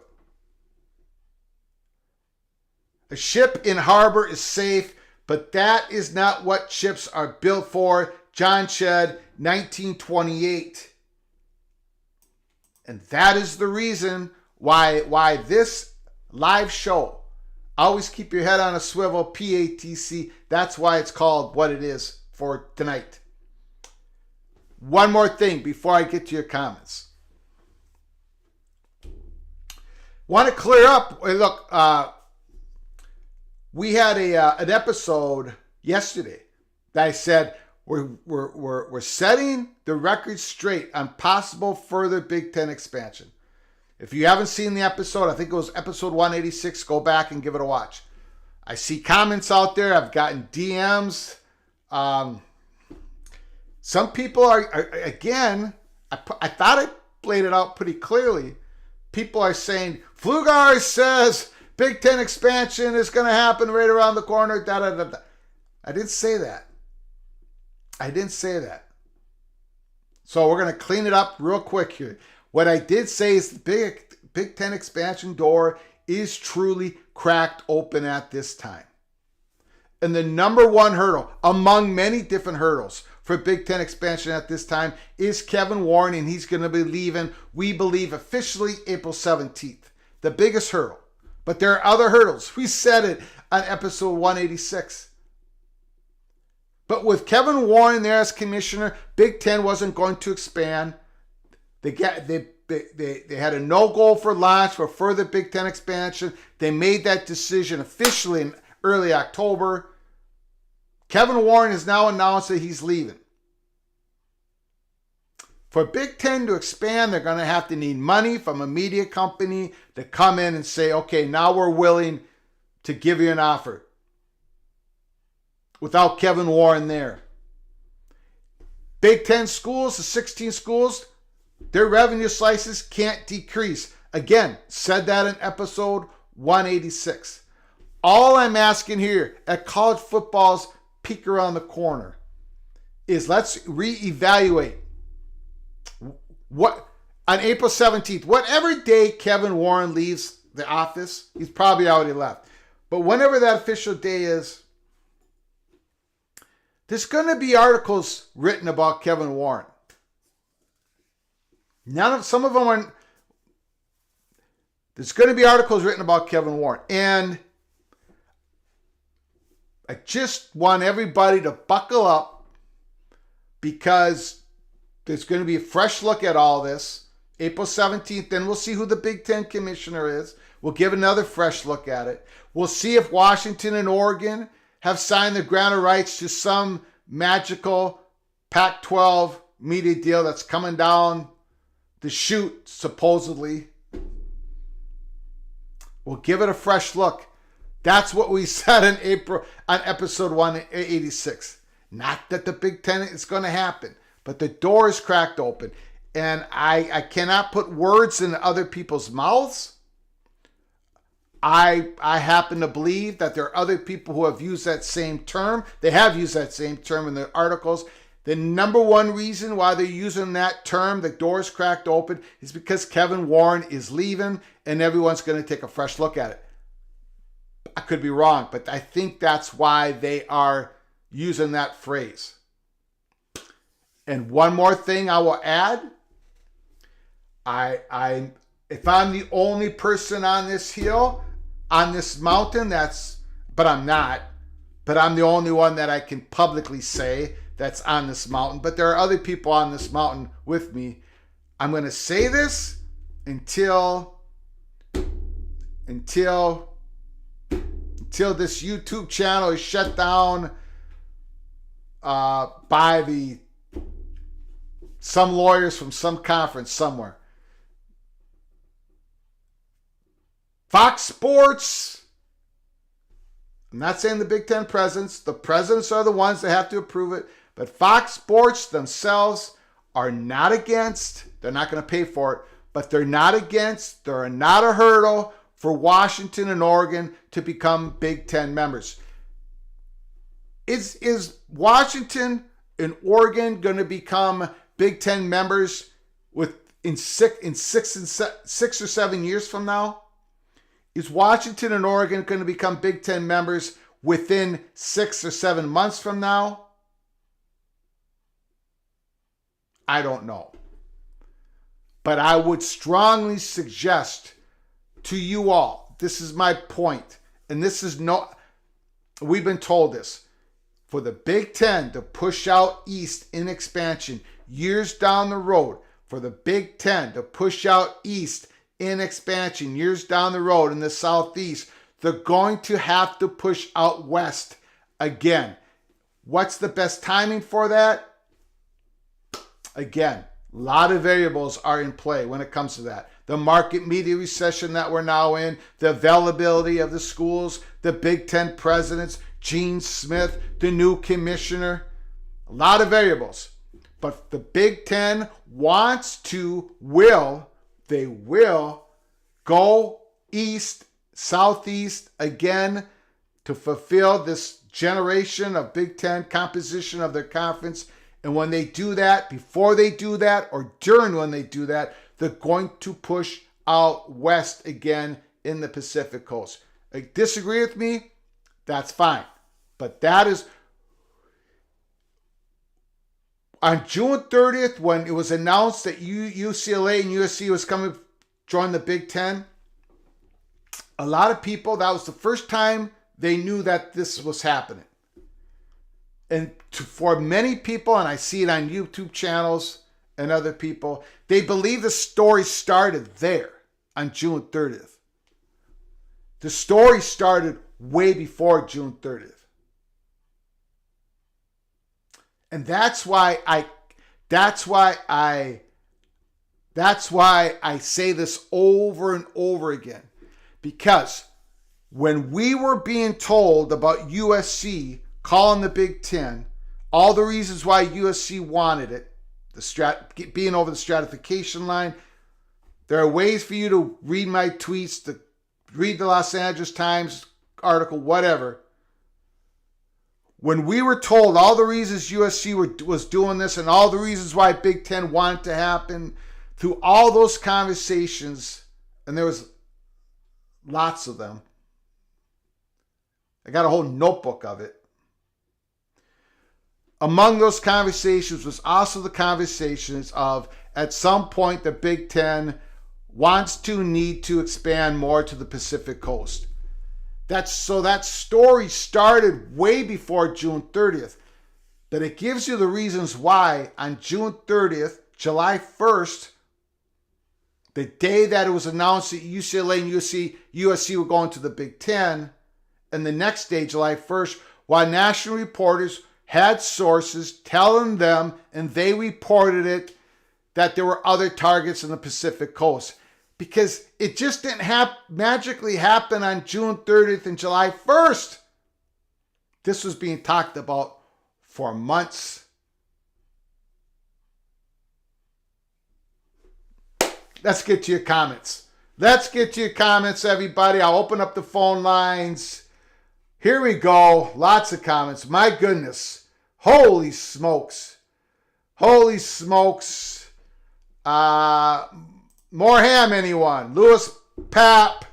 A ship in harbor is safe, but that is not what ships are built for. John Shedd, 1928. And that is the reason why this live show, always keep your head on a swivel, PATC, that's why it's called what it is for tonight. One more thing before I get to your comments. Want to clear up, look, we had an episode yesterday that I said we're setting the record straight on possible further Big Ten expansion. If you haven't seen the episode, I think it was episode 186, go back and give it a watch. I see comments out there. I've gotten DMs. Some people are again, I thought I laid it out pretty clearly. People are saying, Pflugar says Big Ten expansion is going to happen right around the corner. Da, da, da, da. I didn't say that. So we're going to clean it up real quick here. What I did say is the Big Ten expansion door is truly cracked open at this time. And the number one hurdle, among many different hurdles for Big Ten expansion at this time, is Kevin Warren, and he's going to be leaving, we believe, officially April 17th. The biggest hurdle. But there are other hurdles. We said it on episode 186. But with Kevin Warren there as commissioner, Big Ten wasn't going to expand. They had a no goal for launch for further Big Ten expansion. They made that decision officially in early October. Kevin Warren has now announced that he's leaving. For Big Ten to expand, they're going to have to need money from a media company to come in and say, okay, now we're willing to give you an offer. Without Kevin Warren there. Big Ten schools, the 16 schools, their revenue slices can't decrease. Again, said that in episode 186. All I'm asking here at college football's peek around the corner is let's reevaluate what on April 17th, whatever day Kevin Warren leaves the office, he's probably already left. But whenever that official day is, there's going to be articles written about Kevin Warren. Some of them are. There's going to be articles written about Kevin Warren. And I just want everybody to buckle up because there's going to be a fresh look at all this. April 17th, then we'll see who the Big Ten commissioner is. We'll give another fresh look at it. We'll see if Washington and Oregon have signed the grant of rights to some magical Pac-12 media deal that's coming down the chute, supposedly. We'll give it a fresh look. That's what we said in April on episode 186. Not that the Big Ten is going to happen, but the door is cracked open. And I cannot put words in other people's mouths. I happen to believe that there are other people who have used that same term. They have used that same term in their articles. The number one reason why they're using that term, the doors cracked open, is because Kevin Warren is leaving and everyone's going to take a fresh look at it. I could be wrong, but I think that's why they are using that phrase. And one more thing I will add. If I'm the only person on this hill, on this mountain, but I'm not. But I'm the only one that I can publicly say that's on this mountain. But there are other people on this mountain with me. I'm going to say this until this YouTube channel is shut down by some lawyers from some conference somewhere. Fox Sports, I'm not saying the Big Ten presidents. The presidents are the ones that have to approve it. But Fox Sports themselves are not against. They're not going to pay for it. But they're not against. They're not a hurdle for Washington and Oregon to become Big Ten members. Is Washington and Oregon going to become Big Ten members in 6 or 7 years from now? Is Washington and Oregon going to become Big Ten members within 6 or 7 months from now? I don't know. But I would strongly suggest to you all, this is my point, and this is we've been told this, for the Big Ten to push out east in expansion years down the road, for the Big Ten to push out east in expansion years down the road in the Southeast, they're going to have to push out west again. What's the best timing for that? Again, a lot of variables are in play when it comes to that. The market media recession that we're now in, the availability of the schools, the Big Ten presidents, Gene Smith, the new commissioner, a lot of variables. But the Big Ten they will go east, southeast again to fulfill this generation of Big Ten composition of their conference. And when they do that, before they do that, or during when they do that, they're going to push out west again in the Pacific Coast. Disagree with me? That's fine. But that is on June 30th, when it was announced that UCLA and USC was coming to join the Big Ten, a lot of people, that was the first time they knew that this was happening. And for many people, and I see it on YouTube channels and other people, they believe the story started there on June 30th. The story started way before June 30th. And that's why I say this over and over again. Because when we were being told about USC calling the Big Ten, all the reasons why USC wanted it, being over the stratification line, there are ways for you to read my tweets, to read the Los Angeles Times article, whatever. When we were told all the reasons USC was doing this and all the reasons why Big Ten wanted to happen, through all those conversations, and there was lots of them. I got a whole notebook of it. Among those conversations was also the conversations of, at some point, the Big Ten need to expand more to the Pacific Coast. That story started way before June 30th. But it gives you the reasons why on June 30th, July 1st, the day that it was announced that UCLA and USC were going to the Big Ten, and the next day, July 1st, while national reporters had sources telling them, and they reported it, that there were other targets in the Pacific Coast. Because it just didn't magically happen on June 30th and July 1st. This was being talked about for months. Let's get to your comments. Let's get to your comments, everybody. I'll open up the phone lines. Here we go. Lots of comments. My goodness. Holy smokes. Holy smokes. More ham, anyone? Lewis Pap.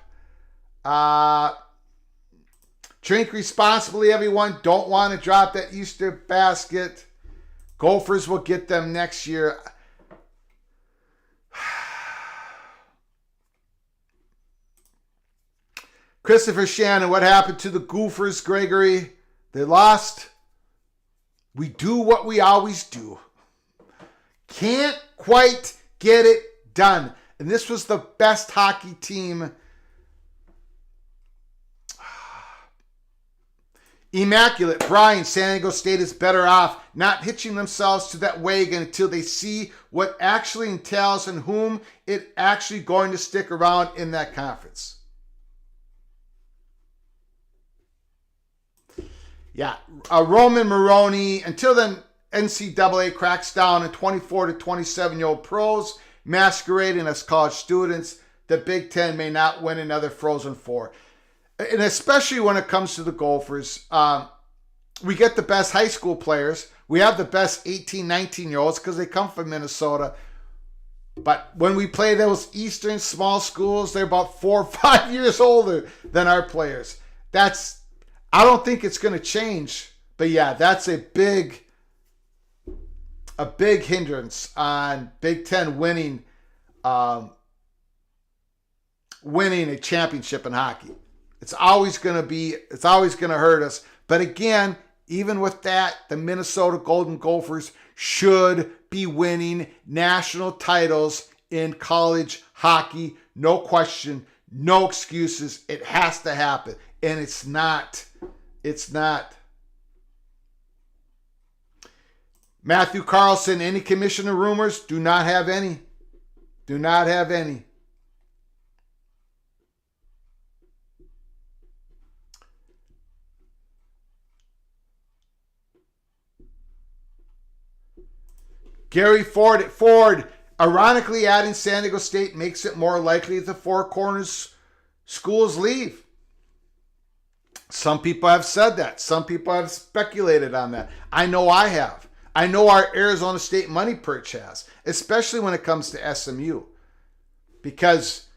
Drink responsibly, everyone. Don't want to drop that Easter basket. Gophers will get them next year. Christopher Shannon, what happened to the Gophers, Gregory? They lost. We do what we always do. Can't quite get it done. And this was the best hockey team. Immaculate. Brian, San Diego State is better off not hitching themselves to that wagon until they see what actually entails and whom it actually going to stick around in that conference. Yeah, Roman Maroney. Until then, NCAA cracks down on 24 to 27-year-old pros masquerading as college students. The Big Ten may not win another Frozen Four. And especially when it comes to the Gophers, we get the best high school players. We have the best 18, 19-year-olds because they come from Minnesota. But when we play those Eastern small schools, they're about 4 or 5 years older than our players. I don't think it's going to change. But yeah, that's a big hindrance on Big Ten winning a championship in hockey. It's always going to hurt us. But again, even with that, the Minnesota Golden Gophers should be winning national titles in college hockey. No question, no excuses. It has to happen. And it's not. Matthew Carlson, any commissioner rumors? Do not have any. Do not have any. Gary Ford at Ford. Ironically, adding San Diego State makes it more likely that the Four Corners schools leave. Some people have said that. Some people have speculated on that. I know I have. I know our Arizona State Money Perch has, especially when it comes to SMU. Because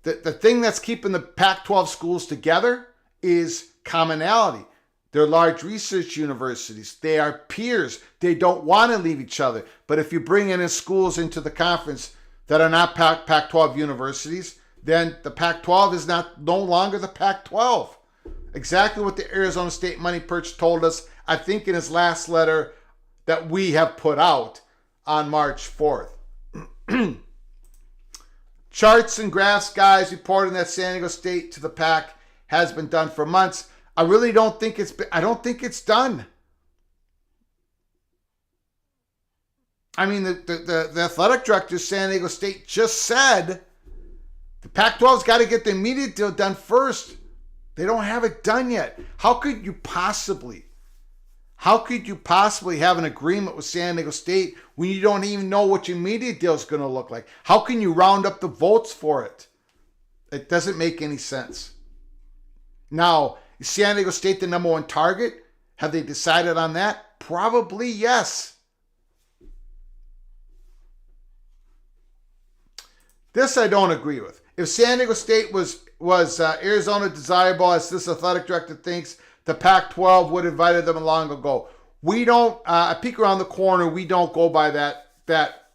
the thing that's keeping the Pac-12 schools together is commonality. They're large research universities. They are peers. They don't want to leave each other. But if you bring in schools into the conference that are not Pac-12 universities, then the Pac-12 is no longer the Pac-12. Exactly what the Arizona State Money Perch told us, I think in his last letter that we have put out on March 4th. Charts and graphs guys reporting that San Diego State to the Pac has been done for months. I really don't think it's done. I mean, the athletic director of San Diego State just said the Pac-12's got to get the media deal done first. They don't have it done yet. How could you possibly have an agreement with San Diego State when you don't even know what your media deal is going to look like? How can you round up the votes for it? It doesn't make any sense. Now, is San Diego State the number one target? Have they decided on that? Probably yes. This I don't agree with. If San Diego State was Arizona desirable, as this athletic director thinks, the Pac-12 would have invited them long ago. We don't, a peek around the corner, we don't go by that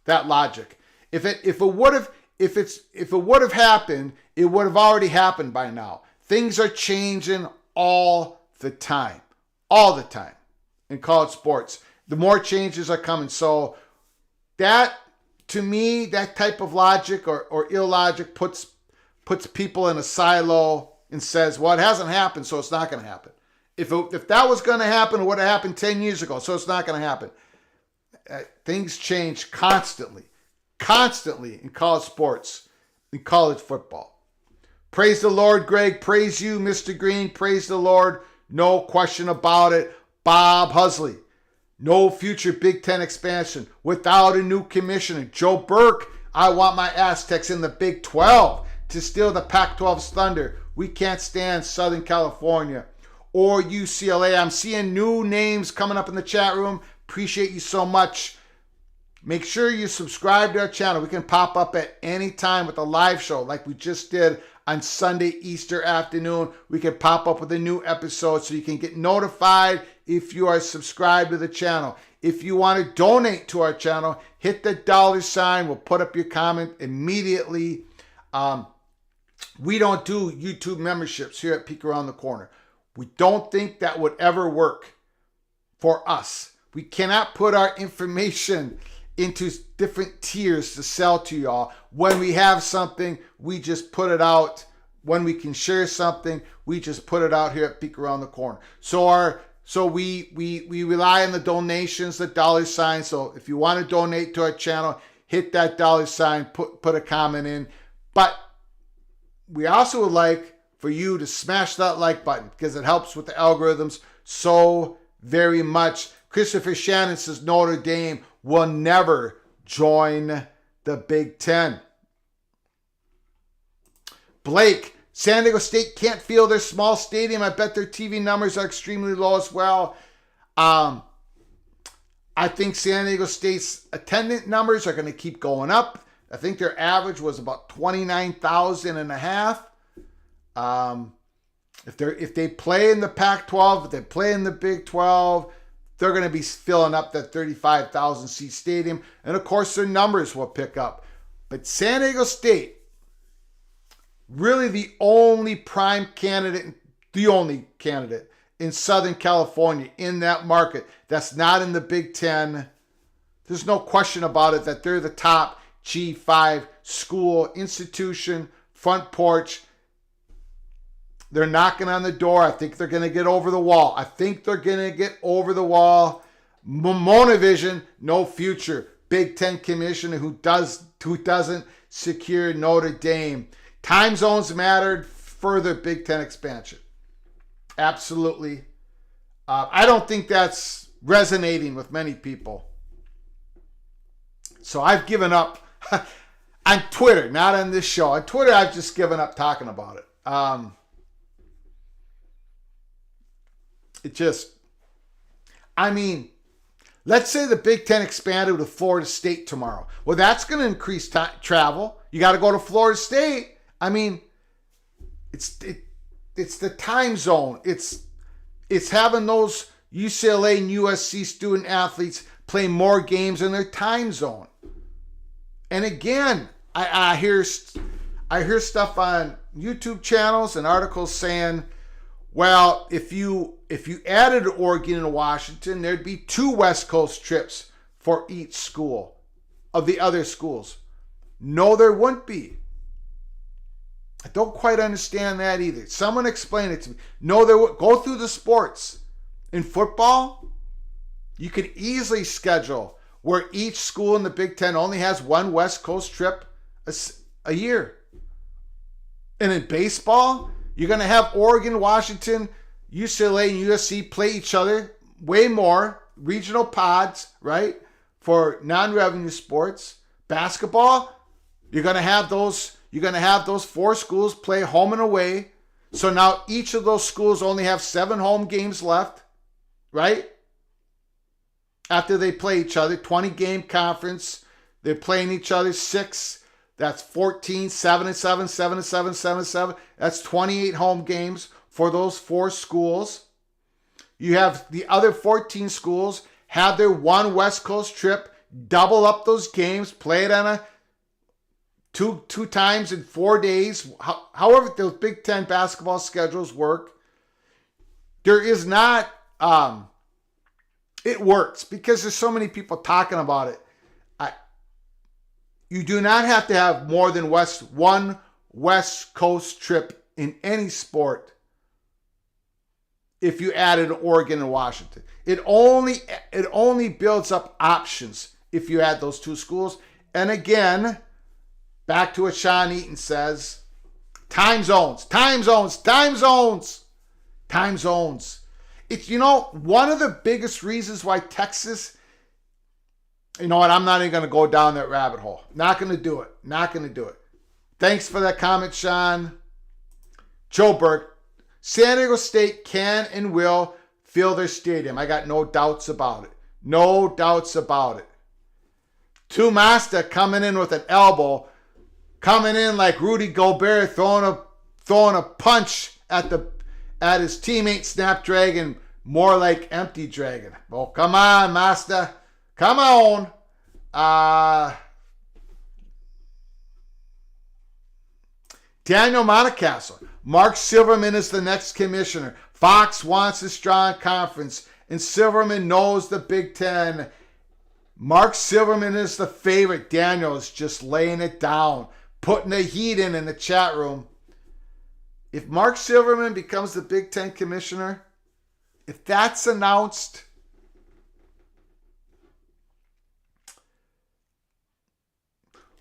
logic. If it would have happened, it would have already happened by now. Things are changing all the time in college sports. The more changes are coming. So that, to me, that type of logic or illogic puts people in a silo and says, well, it hasn't happened, so it's not going to happen. If that was going to happen, it would have happened 10 years ago, so it's not going to happen. Things change constantly in college sports, in college football. Praise the Lord, Greg. Praise you, Mr. Green. Praise the Lord. No question about it. Bob Husley. No future Big Ten expansion without a new commissioner. Joe Burke I want my Aztecs in the Big 12 to steal the Pac-12's thunder. We can't stand Southern California. Or UCLA. I'm seeing new names coming up in the chat room. Appreciate you so much. Make sure you subscribe to our channel. We can pop up at any time with a live show like we just did on Sunday, Easter afternoon. We can pop up with a new episode so you can get notified if you are subscribed to the channel. If you want to donate to our channel, hit the $. We'll put up your comment immediately. We don't do YouTube memberships here at Peek Around the Corner. We don't think that would ever work for us. We cannot put our information into different tiers to sell to y'all. When we have something, we just put it out. When we can share something, we just put it out here at Peek Around the Corner. So we rely on the donations, the $. So if you want to donate to our channel, hit that $, put a comment in. But we also would like for you to smash that like button because it helps with the algorithms so very much. Christopher Shannon says Notre Dame will never join the Big Ten. Blake, San Diego State can't fill their small stadium. I bet their TV numbers are extremely low as well. I think San Diego State's attendant numbers are going to keep going up. I think their average was about 29,000 and a half. If they play in the Pac-12, if they play in the Big 12, they're going to be filling up that 35,000 seat stadium. And of course, their numbers will pick up. But San Diego State, really the only prime candidate, in Southern California in that market that's not in the Big Ten. There's no question about it that they're the top G5 school, institution, front porch. They're knocking on the door. I think they're going to get over the wall. Monovision, no future. Big Ten commissioner who doesn't secure Notre Dame. Time zones mattered. Further Big Ten expansion. Absolutely. I don't think that's resonating with many people. So I've given up on Twitter, not on this show. On Twitter, I've just given up talking about it. Let's say the Big Ten expanded with Florida State tomorrow. Well, that's going to increase travel. You got to go to Florida State. It's the time zone. It's having those UCLA and USC student athletes play more games in their time zone. And again, I hear stuff on YouTube channels and articles saying, well, if you added Oregon and Washington, there'd be 2 West Coast trips for each school of the other schools. No, there wouldn't be. I don't quite understand that either. Someone explain it to me. No, there would. Go through the sports. In football, you could easily schedule where each school in the Big Ten only has 1 West Coast trip a year. And in baseball, you're going to have Oregon, Washington, UCLA, and USC play each other way more. Regional pods, right? For non-revenue sports. Basketball, you're going to have those 4 schools play home and away. So now each of those schools only have 7 home games left, right? After they play each other, 20-game conference. They're playing each other 6. That's 14, 7-7, 7-7, 7-7. That's 28 home games for those 4 schools. You have the other 14 schools have their 1 West Coast trip, double up those games, play it on a two times in 4 days. However those Big Ten basketball schedules work. There is not, it works because there's so many people talking about it. You do not have to have more than 1 West Coast trip in any sport if you added Oregon and Washington. It only builds up options if you add those 2 schools. And again, back to what Sean Eaton says, time zones. It's, one of the biggest reasons why Texas You know what? I'm not even going to go down that rabbit hole. Not going to do it. Not going to do it. Thanks for that comment, Sean. Joe Burke. San Diego State can and will fill their stadium. I got no doubts about it. No doubts about it. Tumasta coming in with an elbow. Coming in like Rudy Gobert throwing a punch at his teammate Snapdragon. More like Empty Dragon. Oh, come on, Master. Come on. Daniel Montecastle. Mark Silverman is the next commissioner. Fox wants a strong conference, and Silverman knows the Big Ten. Mark Silverman is the favorite. Daniel is just laying it down, putting the heat in the chat room. If Mark Silverman becomes the Big Ten commissioner, if that's announced,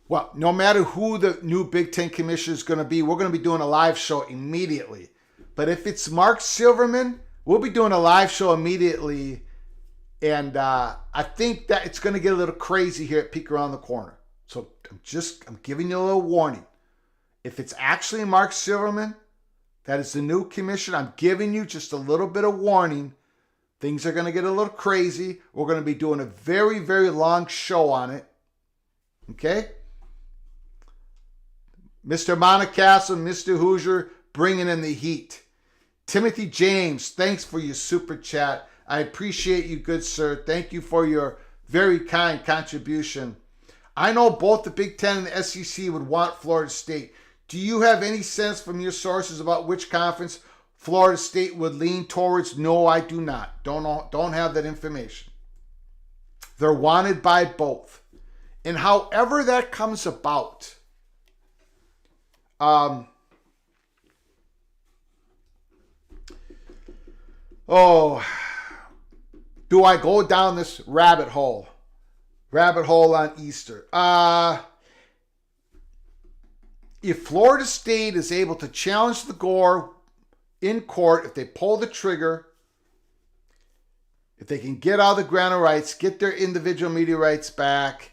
well, no matter who the new Big Ten commissioner is going to be, we're going to be doing a live show immediately. But if it's Mark Silverman, we'll be doing a live show immediately. And I think that it's going to get a little crazy here at Peek Around the Corner. So I'm giving you a little warning. If it's actually Mark Silverman, that is the new commissioner, I'm giving you just a little bit of warning. Things are going to get a little crazy. We're going to be doing a very, very long show on it. Okay? Mr. Montecastle, Mr. Hoosier, bringing in the heat. Timothy James, thanks for your super chat. I appreciate you, good sir. Thank you for your very kind contribution. I know both the Big Ten and the SEC would want Florida State. Do you have any sense from your sources about which conference Florida State would lean towards? No, I do not. Don't have that information. They're wanted by both. And however that comes about, do I go down this rabbit hole? Rabbit hole on Easter. If Florida State is able to challenge the Gore in court, if they pull the trigger, if they can get all the grant of rights, get their individual media rights back,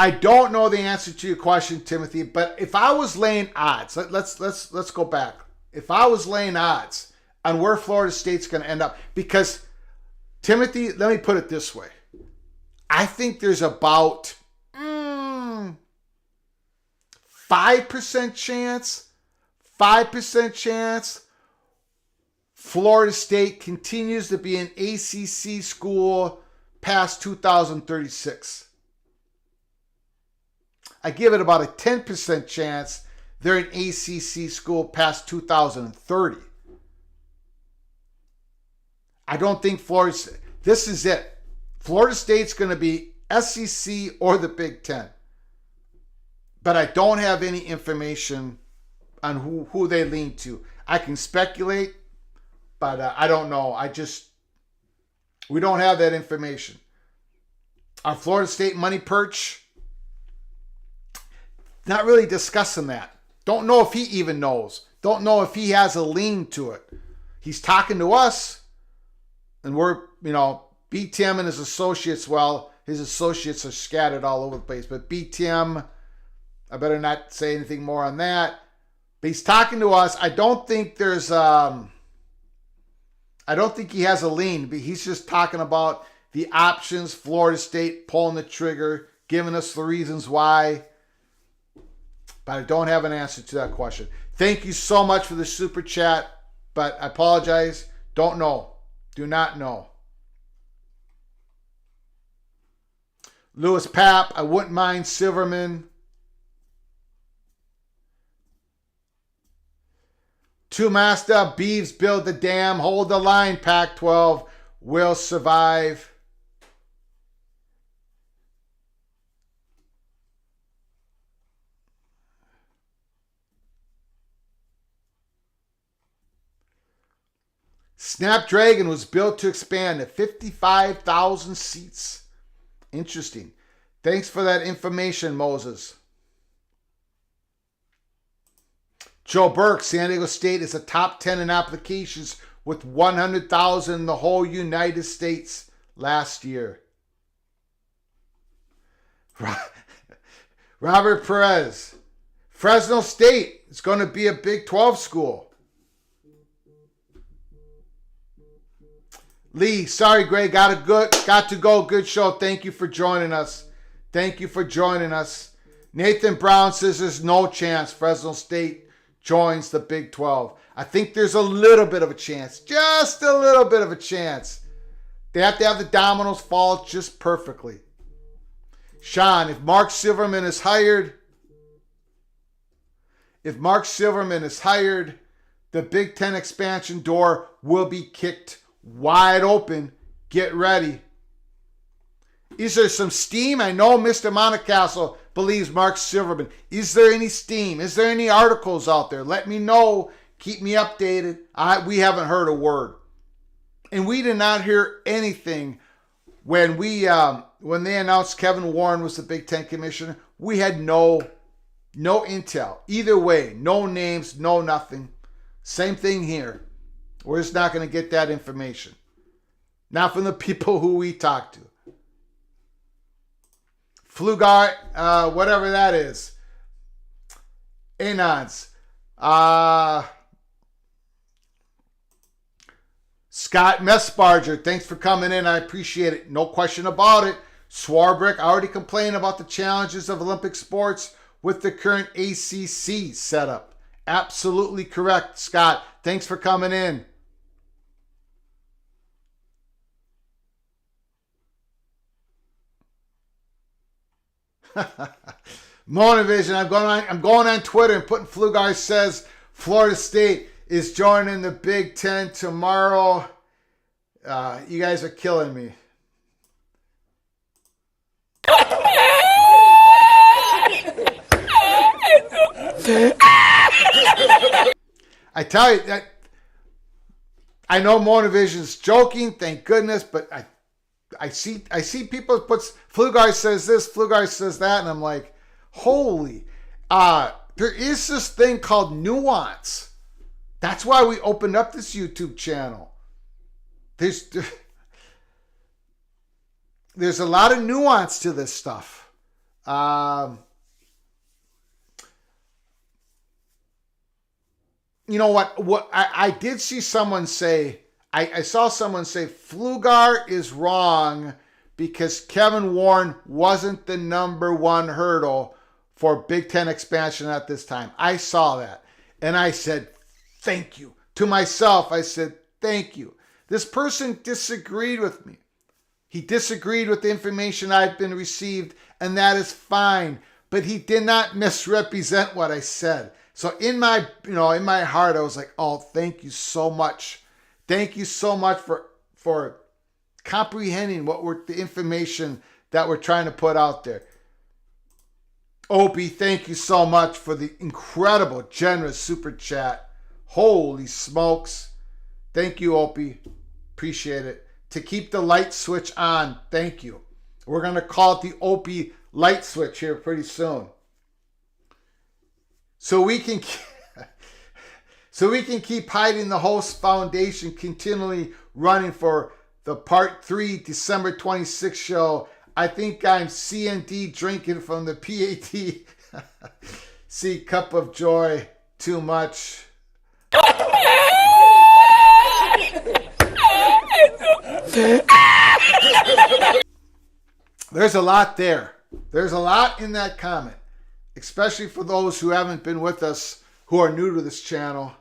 I don't know the answer to your question, Timothy, but if I was laying odds, let's go back. If I was laying odds on where Florida State's going to end up, because Timothy, let me put it this way. I think there's about 5% chance Florida State continues to be an ACC school past 2036. I give it about a 10% chance they're an ACC school past 2030. I don't think Florida State, this is it. Florida State's going to be SEC or the Big Ten. But I don't have any information on who they lean to. I can speculate, but I don't know. We don't have that information. Our Florida State money perch, not really discussing that. Don't know if he even knows. Don't know if he has a lean to it. He's talking to us, and we're, BTM and his associates, well, his associates are scattered all over the place, but BTM, I better not say anything more on that. But he's talking to us. I don't think he has a lean, but he's just talking about the options, Florida State pulling the trigger, giving us the reasons why. But I don't have an answer to that question. Thank you so much for the super chat, but I apologize. Don't know. Do not know. Lewis Papp, I wouldn't mind Silverman. Two Master, Beeves build the dam. Hold the line, Pac-12 will survive. Snapdragon was built to expand to 55,000 seats. Interesting. Thanks for that information, Moses. Joe Burke, San Diego State is a top 10 in applications with 100,000 in the whole United States last year. Robert Perez, Fresno State is going to be a Big 12 school. Lee, sorry, Greg, got to go. Good show. Thank you for joining us. Nathan Brown says there's no chance Fresno State joins the Big 12. I think there's a little bit of a chance. Just a little bit of a chance. They have to have the dominoes fall just perfectly. Sean, if Mark Silverman is hired, the Big Ten expansion door will be kicked wide open. Get ready. Is there some steam? I know Mr. Montecastle believes Mark Silverman. Is there any steam? Is there any articles out there? Let me know. Keep me updated. We haven't heard a word. And we did not hear anything when they announced Kevin Warren was the Big Ten commissioner. We had no intel. Either way, no names, no nothing. Same thing here. We're just not going to get that information. Not from the people who we talk to. Flugart, whatever that is. Anons. Scott Messbarger, thanks for coming in. I appreciate it. No question about it. Swarbrick already complained about the challenges of Olympic sports with the current ACC setup. Absolutely correct, Scott. Thanks for coming in. Monovision, I'm going on Twitter and putting Flugar says Florida State is joining the Big Ten tomorrow. You guys are killing me. I tell you that I know Monovision's joking, thank goodness, but I see people puts Flugar says this, Flugar says that, and I'm like, holy, there is this thing called nuance. That's why we opened up this YouTube channel. There's a lot of nuance to this stuff. You know what I did see someone say, I saw someone say Flugar is wrong because Kevin Warren wasn't the number one hurdle for Big Ten expansion at this time. I saw that. And I said, thank you. To myself, I said, thank you. This person disagreed with me. He disagreed with the information I've been received, and that is fine. But he did not misrepresent what I said. So in my heart, I was like, oh, thank you so much. Thank you so much for comprehending the information that we're trying to put out there. Opie, thank you so much for the incredible, generous super chat. Holy smokes. Thank you, Opie. Appreciate it. To keep the light switch on, thank you. We're going to call it the Opie light switch here pretty soon. So we can keep hiding the host foundation continually running for the part 3 December 26th show. I think I'm CND drinking from the PAT. See, cup of joy, too much. There's a lot there. There's a lot in that comment, especially for those who haven't been with us, who are new to this channel.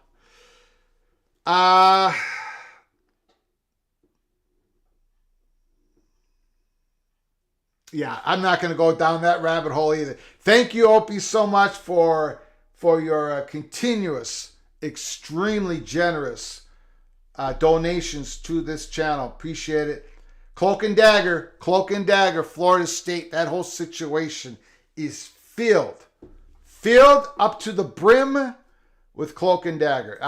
Yeah, I'm not going to go down that rabbit hole either. Thank you, Opie, so much for your continuous, extremely generous donations to this channel. Appreciate it. Cloak and Dagger, Florida State, that whole situation is filled up to the brim with Cloak and Dagger.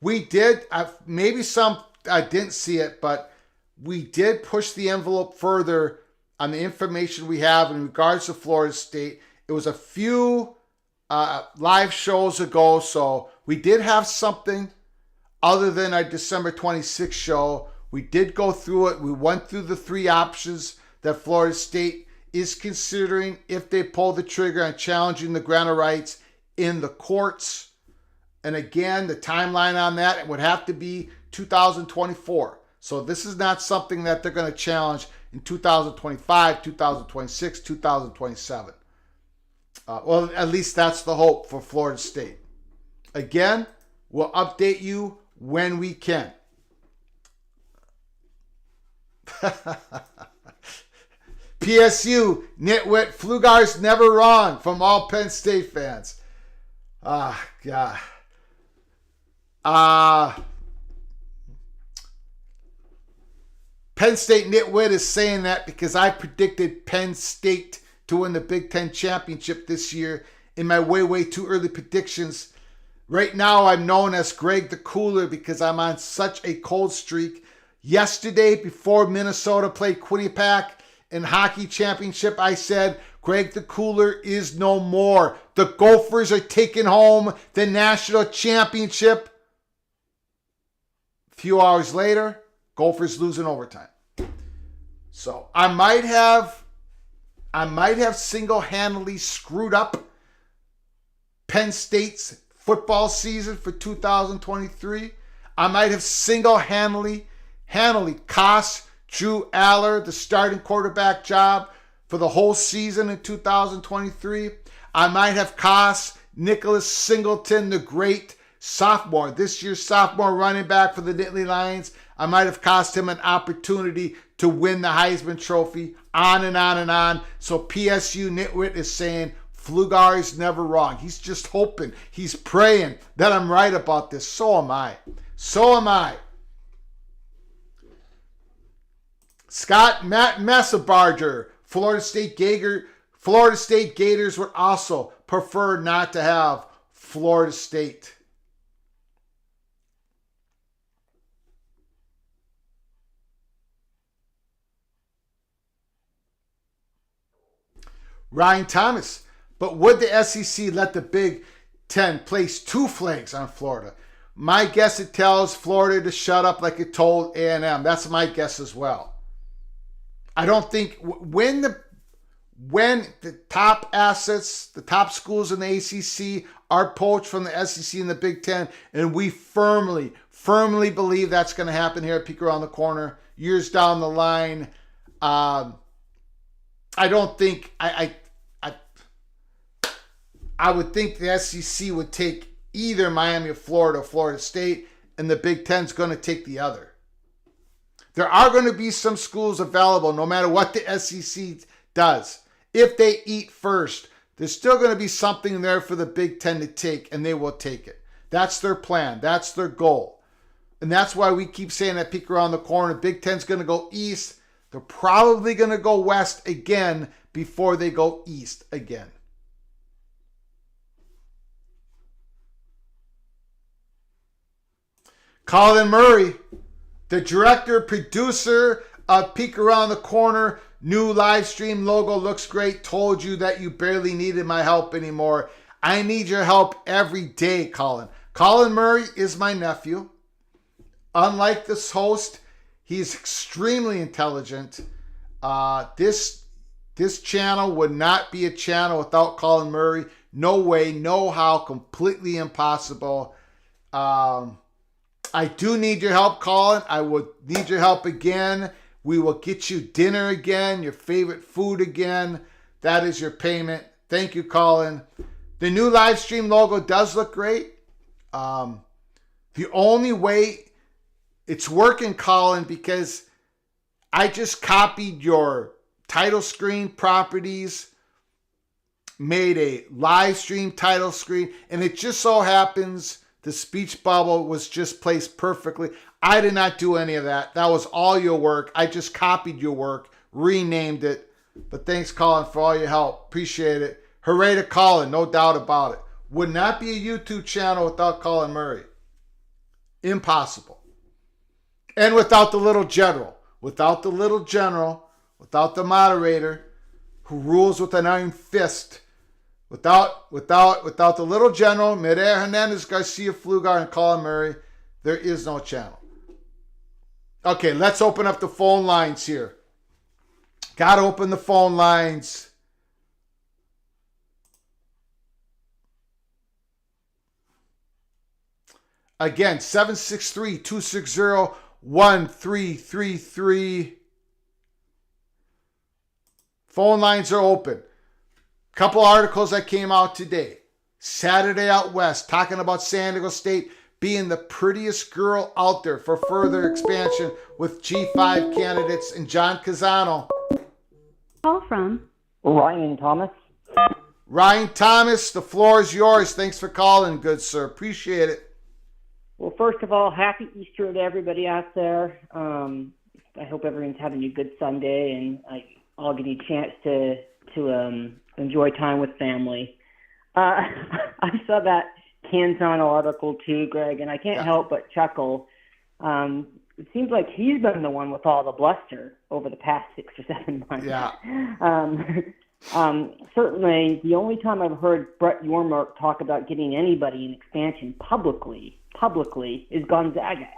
We did, maybe some, I didn't see it, but we did push the envelope further on the information we have in regards to Florida State. It was a few live shows ago, so we did have something other than our December 26th show. We did go through it. We went through the three options that Florida State is considering if they pull the trigger on challenging the grant of rights in the courts. And again, the timeline on that would have to be 2024. So this is not something that they're going to challenge in 2025, 2026, 2027. Well, at least that's the hope for Florida State. Again, we'll update you when we can. PSU, nitwit, Pflugar's never wrong from all Penn State fans. God. Penn State nitwit is saying that because I predicted Penn State to win the Big Ten championship this year in my way too early predictions. Right now, I'm known as Greg the Cooler because I'm on such a cold streak. Yesterday, before Minnesota played Quinnipiac in hockey championship, I said, Greg the Cooler is no more. The Gophers are taking home the national championship. A few hours later, Gophers lose in overtime. So I might have single-handedly screwed up Penn State's football season for 2023. I might have single-handedly cost Drew Aller the starting quarterback job for the whole season in 2023. I might have cost Nicholas Singleton, the great sophomore, this year's sophomore running back for the Nittany Lions. I might have cost him an opportunity to win the Heisman Trophy, on and on and on. So PSU Nitwit is saying Pflugar is never wrong. He's just hoping, he's praying that I'm right about this. So am I. Matt Messabarger, Florida State Gators would also prefer not to have Florida State. Ryan Thomas, but would the SEC let the Big Ten place 2 flags on Florida? My guess, it tells Florida to shut up like it told A&M. That's my guess as well. I don't think when the top assets, the top schools in the ACC are poached from the SEC and the Big Ten, and we firmly believe that's going to happen here at Peek Around the Corner years down the line. I don't think I would think the SEC would take either Miami or Florida or Florida State, and the Big Ten's going to take the other. There are going to be some schools available no matter what the SEC does. If they eat first, there's still going to be something there for the Big Ten to take, and they will take it. That's their plan. That's their goal. And that's why we keep saying that Peek Around the Corner, Big Ten's going to go east. They're probably going to go west again before they go east again. Colin Murray, the director, producer of Peek Around the Corner, new live stream logo looks great. Told you that you barely needed my help anymore. I need your help every day, Colin. Colin Murray is my nephew. Unlike this host, he's extremely intelligent. This channel would not be a channel without Colin Murray. No way, no how, completely impossible. I do need your help, Colin. I would need your help again. We will get you dinner again, your favorite food again. That is your payment. Thank you, Colin. The new live stream logo does look great. The only way it's working, Colin, because I just copied your title screen properties, made a live stream title screen, and it just so happens the speech bubble was just placed perfectly. I did not do any of that. That was all your work. I just copied your work, renamed it. But thanks, Colin, for all your help. Appreciate it. Hooray to Colin, no doubt about it. Would not be a YouTube channel without Colin Murray. Impossible. And without the little general, without the moderator who rules with an iron fist, without the little general, Mireya Hernandez, Garcia, Pflugar, and Colin Murray, there is no channel. Okay, let's open up the phone lines here. Gotta open the phone lines. Again, 763-260-1333. Phone lines are open. Couple articles that came out today. Saturday Out West, talking about San Diego State being the prettiest girl out there for further expansion with G5 candidates and John Casano. Call from Ryan Thomas. Ryan Thomas, the floor is yours. Thanks for calling, good sir. Appreciate it. Well, first of all, happy Easter to everybody out there. I hope everyone's having a good Sunday, and I'll give you a chance to enjoy time with family. I saw that Canzano article too, Greg, and I can't help but chuckle. It seems like he's been the one with all the bluster over the past 6 or 7 months. Yeah. Certainly, the only time I've heard Brett Yormark talk about getting anybody in expansion publicly is Gonzaga.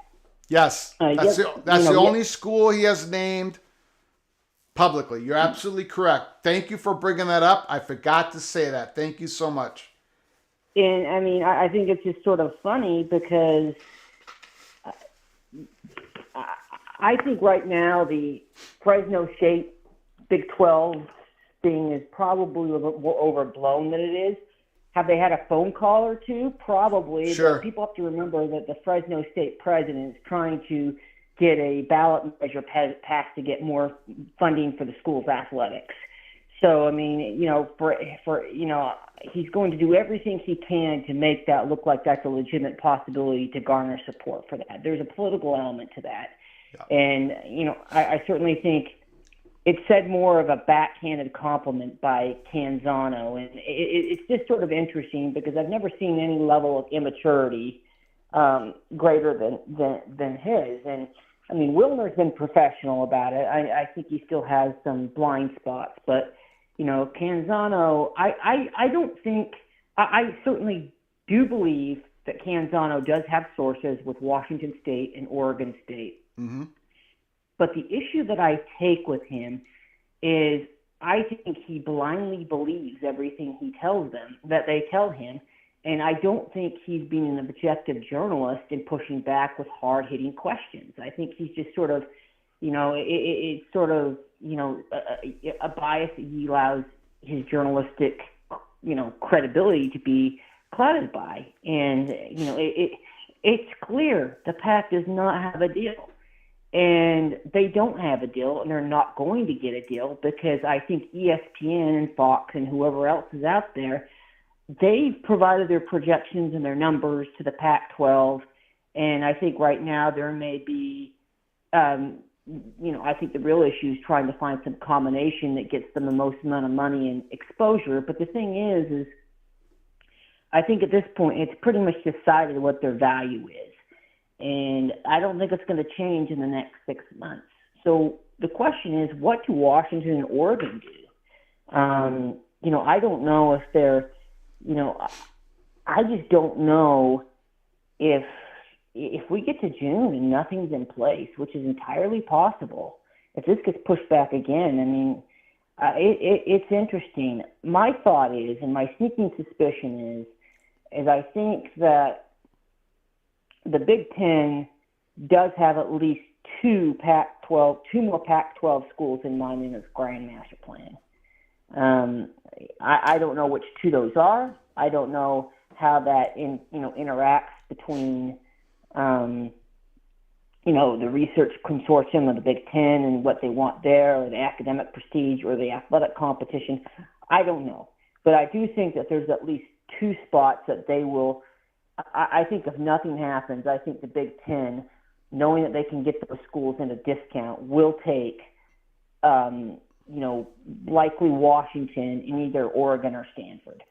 Yes, that's the only school he has named publicly. You're absolutely correct. Thank you for bringing that up. I forgot to say that. Thank you so much. And I mean, I think it's just sort of funny because I think right now the Fresno State Big 12 thing is probably a little bit more overblown than it is. Have they had a phone call or two? Probably. Sure. But people have to remember that the Fresno State president is trying to get a ballot measure passed to get more funding for the school's athletics. So, I mean, he's going to do everything he can to make that look like that's a legitimate possibility to garner support for that. There's a political element to that. Yeah. And, I certainly think it said more of a backhanded compliment by Canzano. And it's just sort of interesting because I've never seen any level of immaturity greater than his. And, I mean, Wilner's been professional about it. I think he still has some blind spots. But, Canzano, I don't think – I certainly do believe that Canzano does have sources with Washington State and Oregon State. Mm-hmm. But the issue that I take with him is I think he blindly believes everything he tells them, that they tell him. And I don't think he's being an objective journalist and pushing back with hard-hitting questions. I think he's just sort of, it's sort of, a bias that he allows his journalistic, credibility to be clouded by. And, it's clear the Pac does not have a deal. And they don't have a deal, and they're not going to get a deal because I think ESPN and Fox and whoever else is out there, they've provided their projections and their numbers to the Pac-12. And I think right now there may be, I think the real issue is trying to find some combination that gets them the most amount of money and exposure. But the thing is I think at this point it's pretty much decided what their value is. And I don't think it's going to change in the next 6 months. So the question is, what do Washington and Oregon do? I don't know if they're, I just don't know if we get to June and nothing's in place, which is entirely possible. If this gets pushed back again, I mean, it's interesting. My thought is, and my sneaking suspicion is I think that the Big Ten does have at least two more Pac-12 schools in mind in its grand master plan. I don't know which two those are. I don't know how that interacts between the research consortium of the Big Ten and what they want there, or the academic prestige, or the athletic competition. I don't know, but I do think that there's at least two spots that they will. I think if nothing happens, I think the Big Ten, knowing that they can get those schools in a discount, will take, likely Washington in either Oregon or Stanford.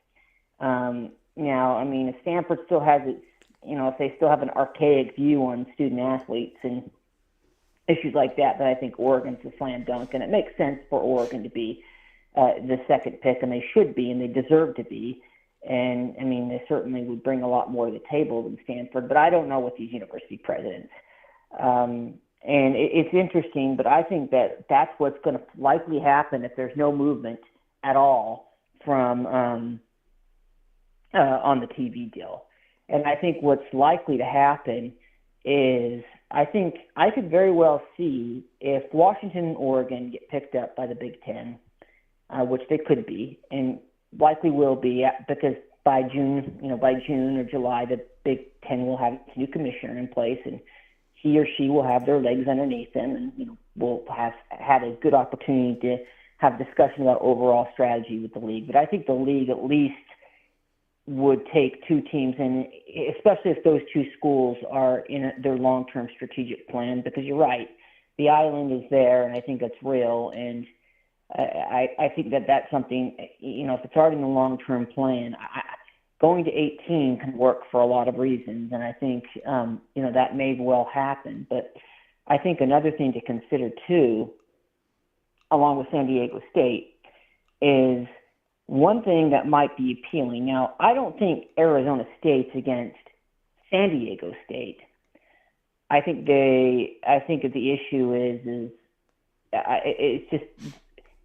Now, I mean, if Stanford still has its if they still have an archaic view on student athletes and issues like that, but I think Oregon's a slam dunk, and it makes sense for Oregon to be the second pick, and they should be, and they deserve to be. And, I mean, they certainly would bring a lot more to the table than Stanford, but I don't know with these university presidents. And it's interesting, but I think that that's what's going to likely happen if there's no movement at all from on the TV deal. And I think what's likely to happen is I think I could very well see if Washington and Oregon get picked up by the Big Ten, which they could be and likely will be, because by June or July, the Big Ten will have its new commissioner in place, and he or she will have their legs underneath them, and will have had a good opportunity to have discussion about overall strategy with the league. But I think the league at least would take two teams, and especially if those two schools are in their long-term strategic plan, because you're right, the island is there, and I think that's real, and I think that that's something, if it's already in the long-term plan, going to 18 can work for a lot of reasons, and I think, that may well happen. But I think another thing to consider, too, along with San Diego State, is one thing that might be appealing. Now, I don't think Arizona State's against San Diego State. I think that the issue is it's just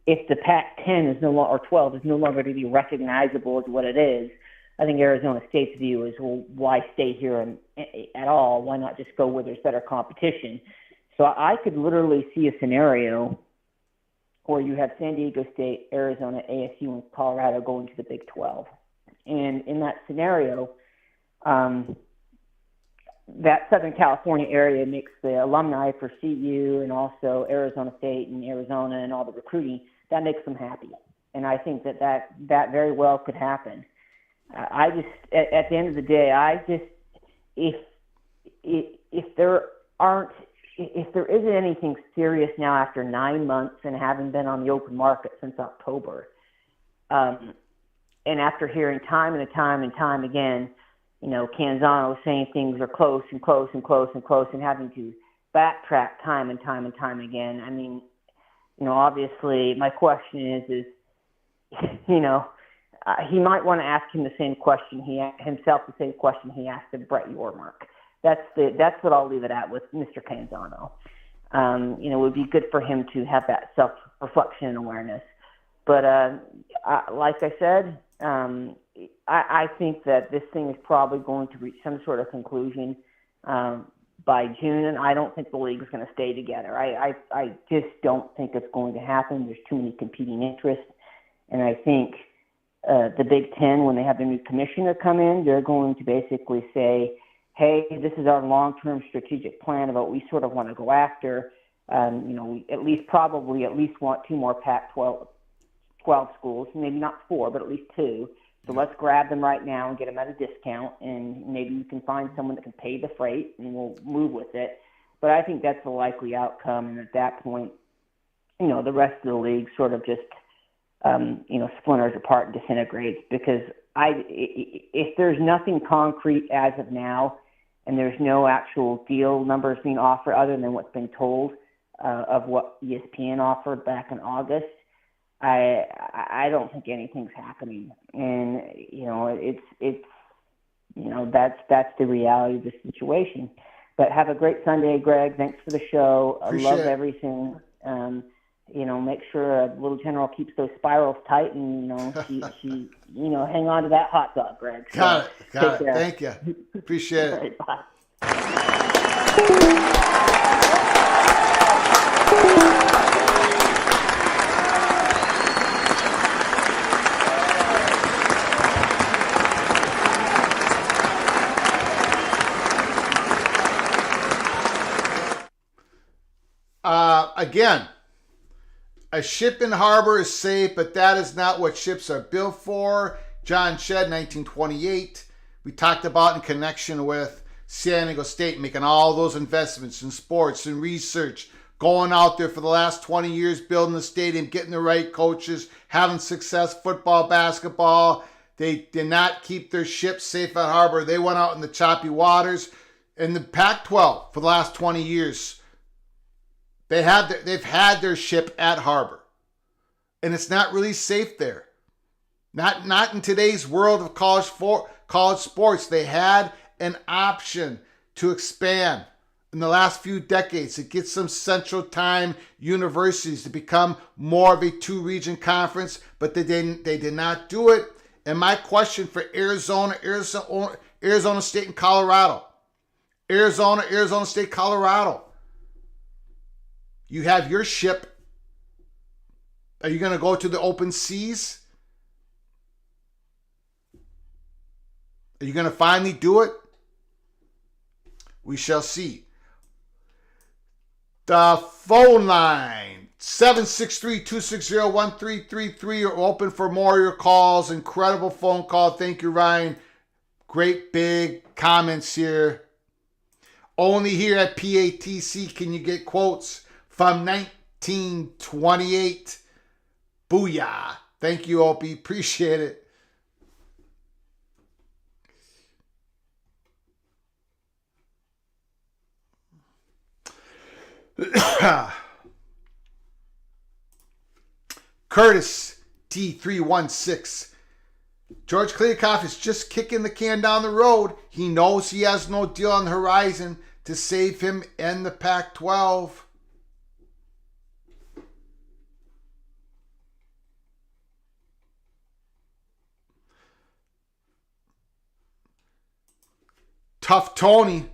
if the Pac-10 is no longer, or 12 is no longer to be recognizable as what it is. I think Arizona State's view is, well, why stay here at all? Why not just go where there's better competition? So I could literally see a scenario where you have San Diego State, Arizona, ASU, and Colorado going to the Big 12. And in that scenario, that Southern California area makes the alumni for CU and also Arizona State and Arizona and all the recruiting, that makes them happy. And I think that very well could happen. I just, at the end of the day, if there isn't anything serious now after 9 months and having been on the open market since October, and after hearing time and time again, Canzano saying things are close and close and close and close and having to backtrack time and time again. I mean, obviously my question is, he might want to ask him the same question he asked of Brett Yormark. That's what I'll leave it at with Mr. Canzano. It would be good for him to have that self-reflection and awareness. But like I said, I think that this thing is probably going to reach some sort of conclusion by June, and I don't think the league is going to stay together. I just don't think it's going to happen. There's too many competing interests, and I think the Big Ten, when they have their new commissioner come in, they're going to basically say, hey, this is our long-term strategic plan of what we sort of want to go after. We at least want two more Pac-12 schools, maybe not 4, but at least 2. So let's grab them right now and get them at a discount, and maybe you can find someone that can pay the freight, and we'll move with it. But I think that's the likely outcome, and at that point, the rest of the league sort of just, splinters apart and disintegrates, because if there's nothing concrete as of now, and there's no actual deal numbers being offered other than what's been told of what ESPN offered back in August, I don't think anything's happening. And, that's the reality of the situation. But have a great Sunday, Greg. Thanks for the show. I love everything. Make sure Little General keeps those spirals tight, and she hang on to that hot dog, Greg. Got it. Thank you. Appreciate it. Right, bye. Again, a ship in harbor is safe, but that is not what ships are built for. John Shedd, 1928. We talked about in connection with San Diego State making all those investments in sports and research, going out there for the last 20 years, building the stadium, getting the right coaches, having success, football, basketball. They did not keep their ship safe at harbor. They went out in the choppy waters. In the Pac-12 for the last 20 years, they've had their ship at harbor. And it's not really safe there. Not in today's world of college sports. They had an option to expand in the last few decades to get some Central Time universities to become more of a two-region conference, but they did not do it. And my question for Arizona State and Colorado. Arizona State, Colorado. You have your ship. Are you going to go to the open seas? Are you going to finally do it? We shall see. The phone line, 763-260-1333, are open for more of your calls. Incredible phone call. Thank you, Ryan. Great big comments here. Only here at PATC can you get quotes from 1928. Booyah. Thank you, Opie. Appreciate it. Curtis T316. George Kliavkoff is just kicking the can down the road. He knows he has no deal on the horizon to save him and the Pac-12. Tough Tony,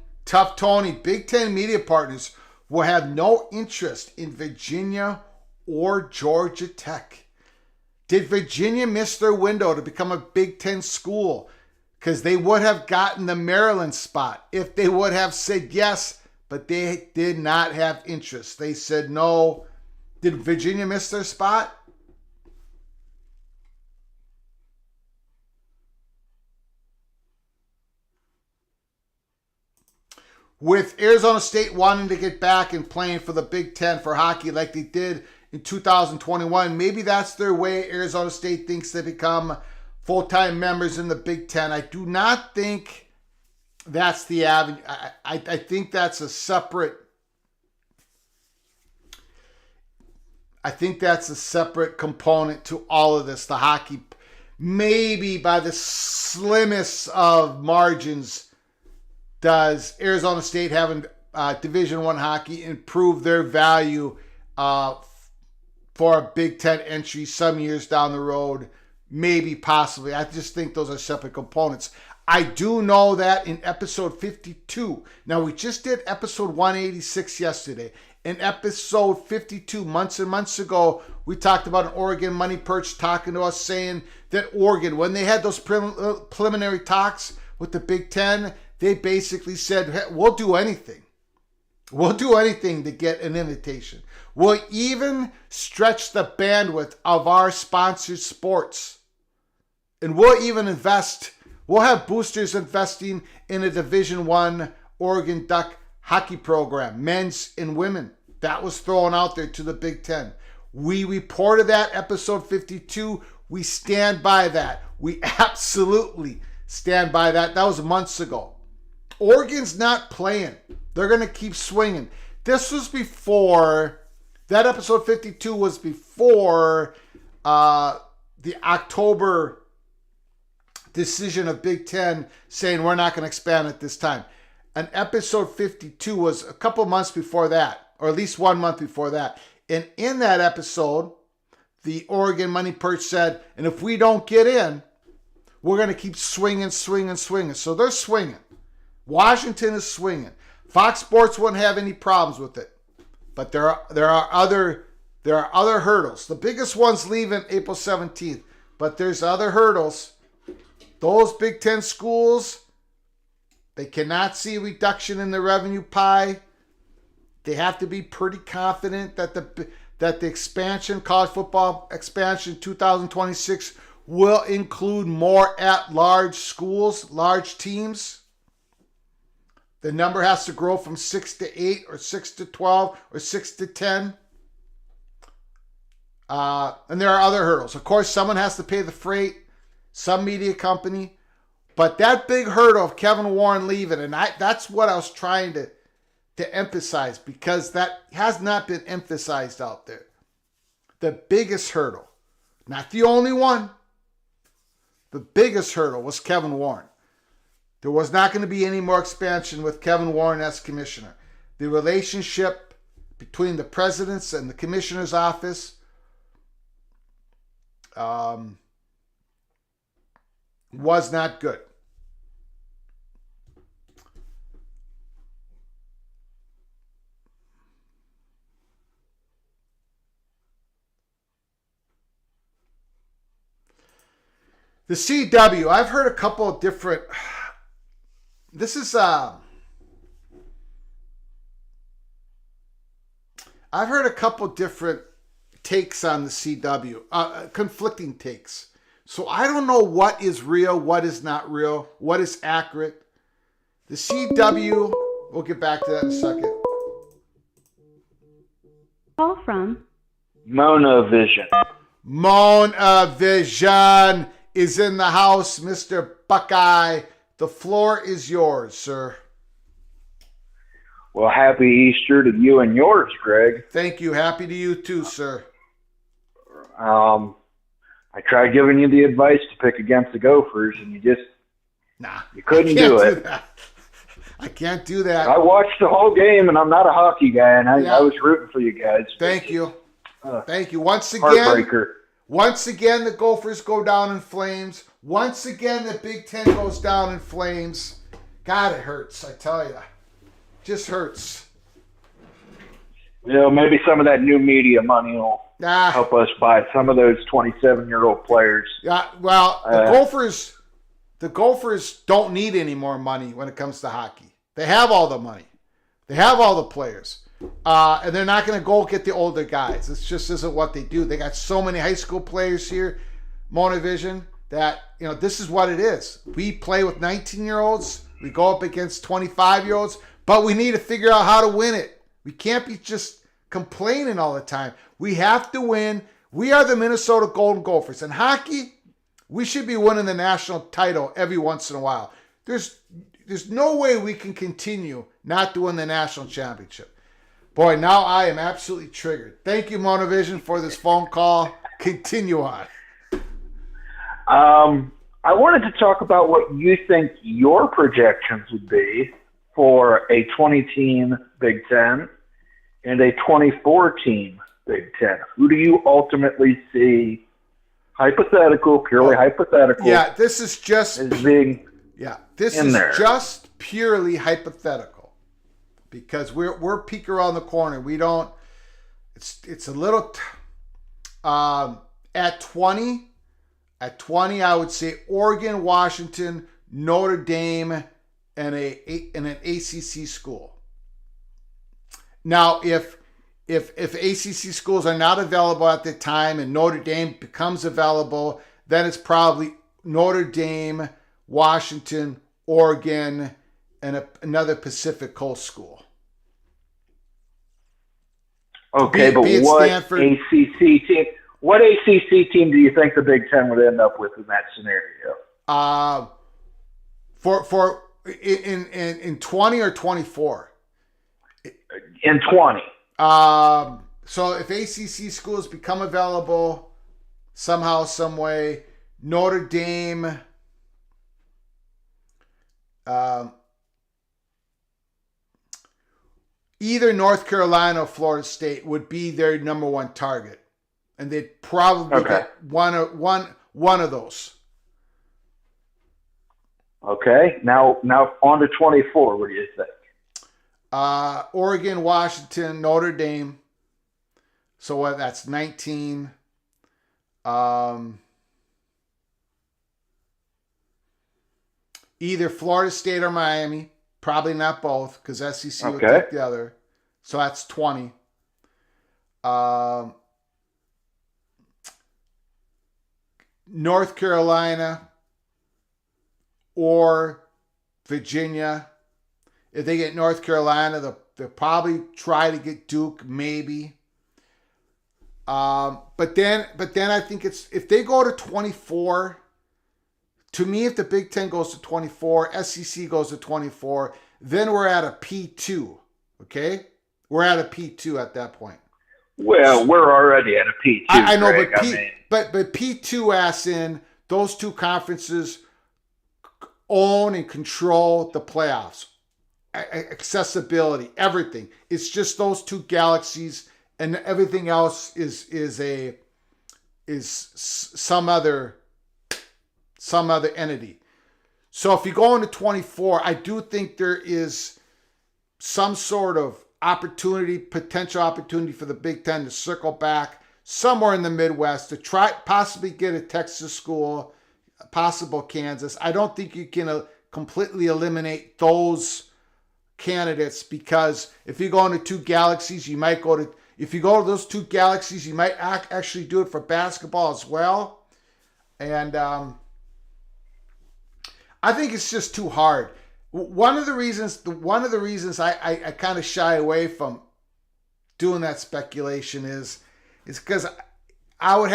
Big Ten media partners will have no interest in Virginia or Georgia Tech. Did Virginia miss their window to become a Big Ten school? Because they would have gotten the Maryland spot if they would have said yes, but they did not have interest. They said no. Did Virginia miss their spot? With Arizona State wanting to get back and playing for the Big Ten for hockey like they did in 2021, maybe that's their way. Arizona State thinks they become full-time members in the Big Ten. I do not think that's the avenue. I think that's a separate. I think that's a separate component to all of this. The hockey, maybe by the slimmest of margins, does Arizona State having Division I hockey improve their value for a Big Ten entry some years down the road? Maybe, possibly. I just think those are separate components. I do know that in episode 52, now we just did episode 186 yesterday. In episode 52, months and months ago, we talked about an Oregon money perch talking to us saying that Oregon, when they had those preliminary talks with the Big Ten, they basically said, hey, we'll do anything. We'll do anything to get an invitation. We'll even stretch the bandwidth of our sponsored sports. And we'll even invest. We'll have boosters investing in a Division I Oregon Duck hockey program, men's and women. That was thrown out there to the Big Ten. We reported that episode 52. We stand by that. We absolutely stand by that. That was months ago. Oregon's not playing. They're going to keep swinging. This was before, that episode 52 was before the October decision of Big Ten saying we're not going to expand at this time. And episode 52 was a couple months before that, or at least 1 month before that. And in that episode, the Oregon Money Perch said, and if we don't get in, we're going to keep swinging. So they're swinging. Washington is swinging. Fox Sports wouldn't have any problems with it. But there are other hurdles. The biggest one's leaving April 17th. But there's other hurdles. Those Big Ten schools, they cannot see a reduction in the revenue pie. They have to be pretty confident that the expansion, college football expansion 2026, will include more at-large schools, large teams. The number has to grow from 6 to 8 or 6 to 12 or 6 to 10. And there are other hurdles. Of course, someone has to pay the freight. some media company. But that big hurdle of Kevin Warren leaving, and that's what I was trying to emphasize, because that has not been emphasized out there. The biggest hurdle, not the only one, the biggest hurdle was Kevin Warren. There was not going to be any more expansion with Kevin Warren as commissioner. The relationship between the presidents and the commissioner's office was not good. The CW, I've heard a couple of different, I've heard a couple different takes on the CW, conflicting takes. So I don't know what is real, what is not real, what is accurate. The CW, we'll get back to that in a second. Call from Mona Vision. Mona Vision is in the house, Mr. Buckeye. The floor is yours, sir. Well, happy Easter to you and yours, Greg. Thank you. Happy to you too, sir. I tried giving you the advice to pick against the Gophers, and you couldn't do it. I can't do that. I watched the whole game, and I'm not a hockey guy, and I was rooting for you guys. Thank you. Thank you. Once again, the Gophers go down in flames. Once again, the Big Ten goes down in flames. God, it hurts, I tell you. Just hurts. You know, maybe some of that new media money will help us buy some of those 27-year-old players. Yeah, well, the Gophers don't need any more money when it comes to hockey. They have all the money. They have all the players. And they're not going to go get the older guys. This just isn't what they do. They got so many high school players here, Mona Vision, that, this is what it is. We play with 19-year-olds. We go up against 25-year-olds, but we need to figure out how to win it. We can't be just complaining all the time. We have to win. We are the Minnesota Golden Gophers. In hockey, we should be winning the national title every once in a while. There's no way we can continue not to win the national championship. Boy, now I am absolutely triggered. Thank you, Mona Vision, for this phone call. Continue on. I wanted to talk about what you think your projections would be for a 20-team Big Ten and a 24-team Big Ten. Who do you ultimately see, purely hypothetical? Yeah, this is just as being just purely hypothetical, because we're peek around the corner. We don't. It's a little at 20. At 20, I would say Oregon, Washington, Notre Dame, and an ACC school. Now, if ACC schools are not available at the time and Notre Dame becomes available, then it's probably Notre Dame, Washington, Oregon, and another Pacific Coast school. Okay, but what Stanford, ACC team? What ACC team do you think the Big Ten would end up with in that scenario? In 20 or 24? In 20. So if ACC schools become available somehow, some way, Notre Dame, either North Carolina or Florida State would be their number one target. And they'd probably get one of those. Okay. Now on to 24. What do you think? Oregon, Washington, Notre Dame. So what? That's 19. Either Florida State or Miami. Probably not both, because SEC would take the other. So that's 20. North Carolina or Virginia. If they get North Carolina, they'll probably try to get Duke, maybe. But then I think if they go to 24, To me, if the Big Ten goes to 24, SEC goes to 24, then we're at a P2. Okay, we're at a P2 at that point. Well, we're already at a P2. I know, Greg. but P2 as in those two conferences own and control the playoffs, accessibility, everything. It's just those two galaxies, and everything else is some other entity. So if you go into 24, I do think there is some sort of potential opportunity for the Big Ten to circle back somewhere in the Midwest to try possibly get a Texas school, possible Kansas. I don't think you can completely eliminate those candidates, because if you go into two galaxies, you might if you go to those two galaxies, you might actually do it for basketball as well. And I think it's just too hard. One of the reasons I kind of shy away from doing that speculation is because I would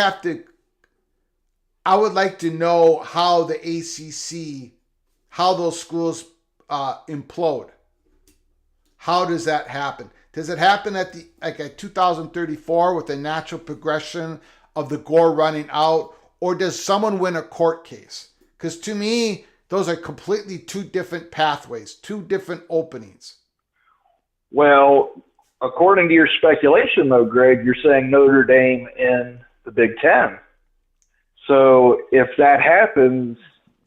like to know how the ACC, how those schools implode. How does that happen? Does it happen at 2034 with the natural progression of the Gore running out, or does someone win a court case? Because to me, those are completely two different pathways, two different openings. Well, according to your speculation, though, Greg, you're saying Notre Dame in the Big Ten. So if that happens,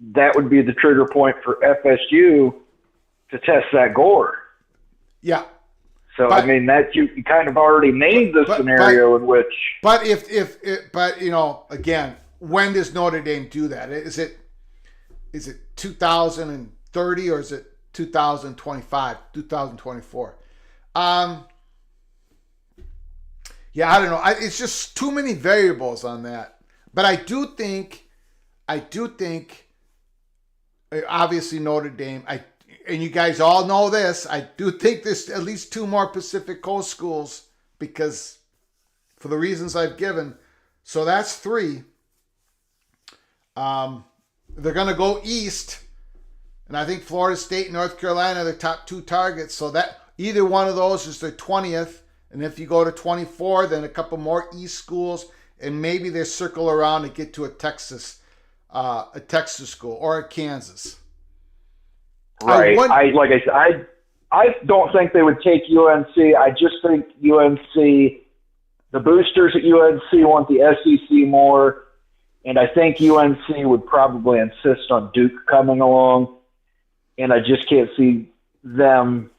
that would be the trigger point for FSU to test that Gore. Yeah. So I mean that you kind of already named the scenario in which. But but you know, again, when does Notre Dame do that? Is it 2030 or is it 2025, 2024? Yeah, I don't know. It's just too many variables on that. But I do think, obviously Notre Dame, and you guys all know this, I do think there's at least two more Pacific Coast schools, because for the reasons I've given. So that's three. They're going to go east, and I think Florida State and North Carolina are the top two targets. So that either one of those is their 20th. And if you go to 24, then a couple more east schools, and maybe they circle around to get to a Texas school or a Kansas. Right. Like I said, I don't think they would take UNC. I just think UNC, the boosters at UNC want the SEC more. And I think UNC would probably insist on Duke coming along. And I just can't see them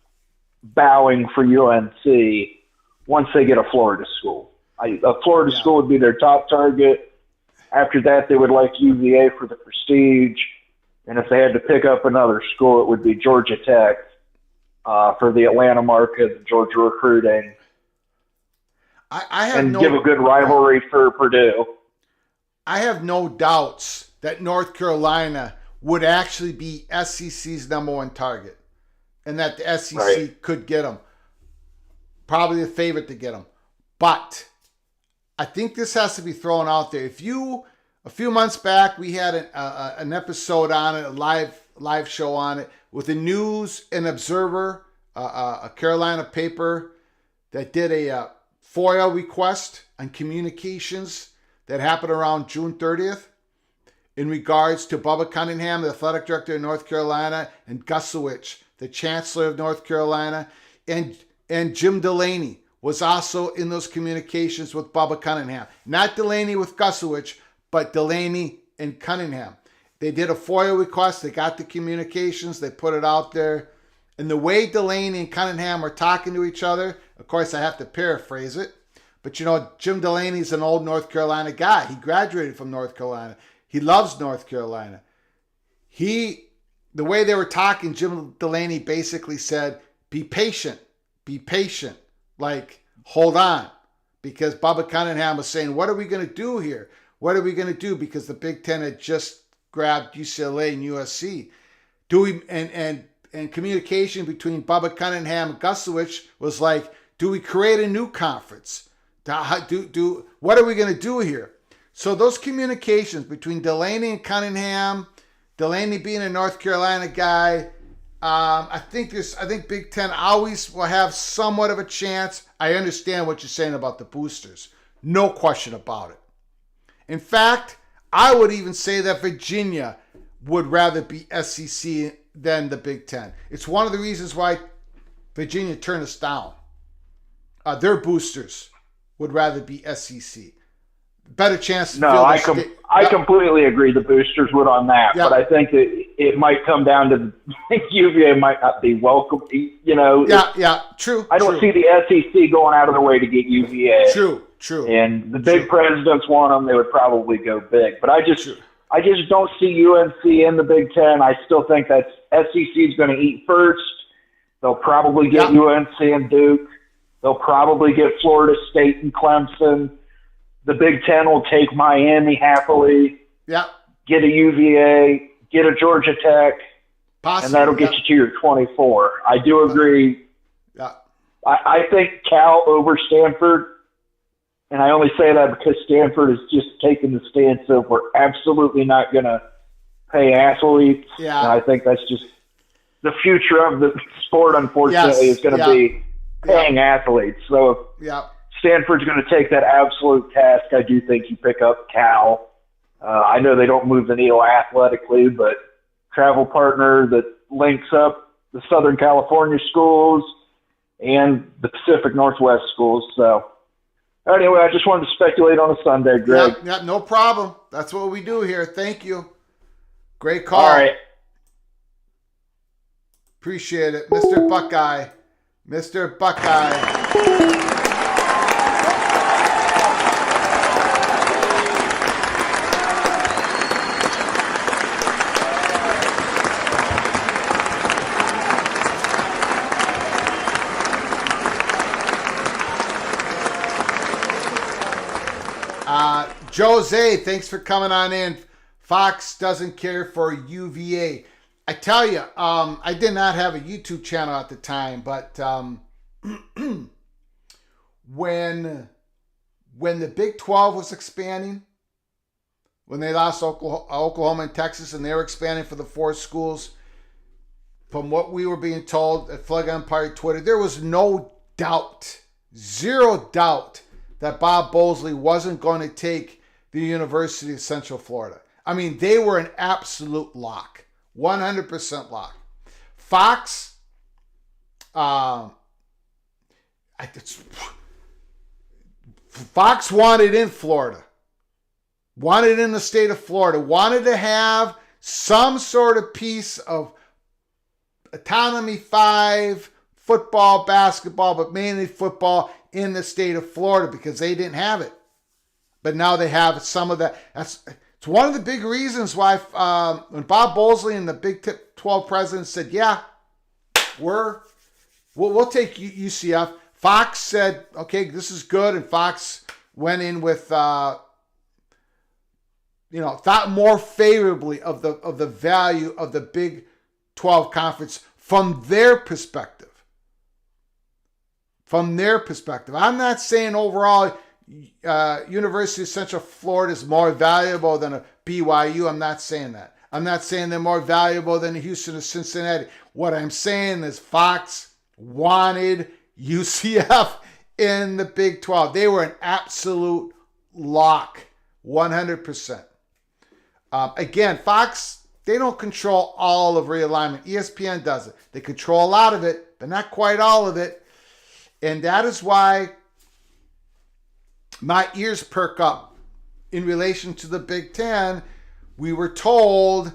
bowing for UNC once they get a Florida school. A Florida school would be their top target. After that, they would like UVA for the prestige. And if they had to pick up another school, it would be Georgia Tech for the Atlanta market, the Georgia recruiting. Give a good rivalry for Purdue. I have no doubts that North Carolina would actually be SEC's number one target, and that the SEC could get them. Probably the favorite to get them. But I think this has to be thrown out there. A few months back, we had an episode on it, a live show on it, with the News and Observer, a Carolina paper that did a FOIA request on communications that happened around June 30th in regards to Bubba Cunningham, the athletic director of North Carolina, and Gusowich, the chancellor of North Carolina, and Jim Delaney was also in those communications with Bubba Cunningham. Not Delaney with Gusowich, but Delaney and Cunningham. They did a FOIA request. They got the communications. They put it out there. And the way Delaney and Cunningham are talking to each other, of course, I have to paraphrase it, but you know, Jim Delaney's an old North Carolina guy. He graduated from North Carolina. He loves North Carolina. The way they were talking, Jim Delaney basically said, be patient. Like, hold on. Because Bubba Cunningham was saying, what are we going to do here? What are we going to do? Because the Big Ten had just grabbed UCLA and USC. And communication between Bubba Cunningham and Gusowich was like, do we create a new conference? What are we going to do here? So those communications between Delaney and Cunningham, Delaney being a North Carolina guy, I think Big Ten always will have somewhat of a chance. I understand what you're saying about the boosters. No question about it. In fact, I would even say that Virginia would rather be SEC than the Big Ten. It's one of the reasons why Virginia turned us down. Their boosters would rather be SEC. Better chance to No, I completely agree the boosters would on that, but I think that it might come down to UVA might not be welcome. You know, true. I don't see the SEC going out of their way to get UVA. True. And the big presidents want them; they would probably go big. But I just don't see UNC in the Big Ten. I still think that SEC is going to eat first. They'll probably get UNC and Duke. They'll probably get Florida State and Clemson. The Big Ten will take Miami happily. Yeah. Get a UVA, get a Georgia Tech, possibly, and that'll get you to your 24. I do agree. Yeah. I think Cal over Stanford, and I only say that because Stanford is just taking the stance of we're absolutely not going to pay athletes. Yeah. And I think that's just the future of the sport, unfortunately, is going to be paying athletes. So if Stanford's going to take that absolute task, I do think you pick up Cal. I know they don't move the needle athletically, but travel partner that links up the Southern California schools and the Pacific Northwest schools. So anyway, I just wanted to speculate on a Sunday, Greg. Yeah, no problem. That's what we do here. Thank you. Great call. All right. Appreciate it. Mr. Buckeye. Mr. Buckeye. Jose, thanks for coming on in. Fox doesn't care for UVA. I tell you, I did not have a YouTube channel at the time, but when the Big 12 was expanding, when they lost Oklahoma and Texas, and they were expanding for the 4 schools, from what we were being told at Flag Empire Twitter, there was no doubt, zero doubt, that Bob Bosley wasn't going to take the University of Central Florida. I mean, they were an absolute lock. 100% lock. Fox, Fox wanted in Florida. Wanted in the state of Florida. Wanted to have some sort of piece of Autonomy 5, football, basketball, but mainly football in the state of Florida because they didn't have it. But now they have some of that. It's one of the big reasons why when Bob Bosley and the Big 12 presidents said, yeah, we'll take UCF. Fox said, okay, this is good. And Fox went in with, thought more favorably of the value of the Big 12 conference from their perspective. From their perspective. I'm not saying overall University of Central Florida is more valuable than a BYU. I'm not saying that. I'm not saying they're more valuable than Houston or Cincinnati. What I'm saying is Fox wanted UCF in the Big 12. They were an absolute lock, 100%. Again, Fox, they don't control all of realignment. ESPN does it. They control a lot of it, but not quite all of it. And that is why my ears perk up in relation to the Big Ten. We were told,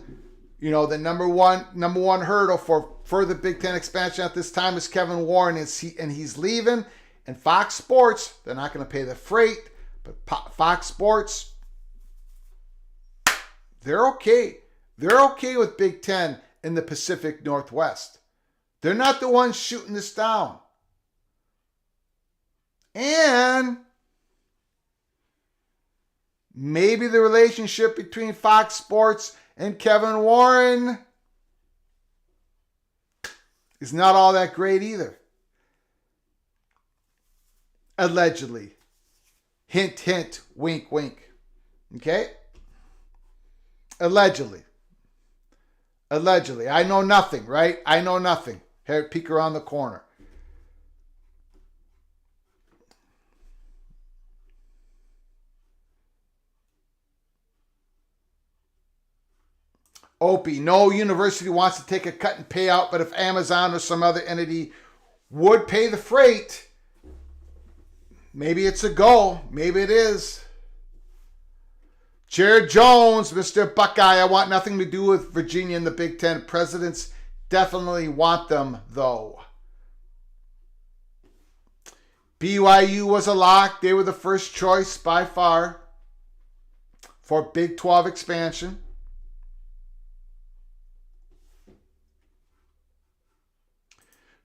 the number one hurdle for further Big Ten expansion at this time is Kevin Warren, and he's leaving. And Fox Sports, they're not going to pay the freight, but Fox Sports, they're okay. They're okay with Big Ten in the Pacific Northwest. They're not the ones shooting this down. And maybe the relationship between Fox Sports and Kevin Warren is not all that great either. Allegedly. Hint, hint, wink, wink. Okay? Allegedly. Allegedly. I know nothing, right? I know nothing. Here, peek around the corner. Opie, no university wants to take a cut in payout, but if Amazon or some other entity would pay the freight, maybe it's a go. Maybe it is. Jared Jones, Mr. Buckeye, I want nothing to do with Virginia and the Big Ten. Presidents definitely want them, though. BYU was a lock. They were the first choice by far for Big 12 expansion.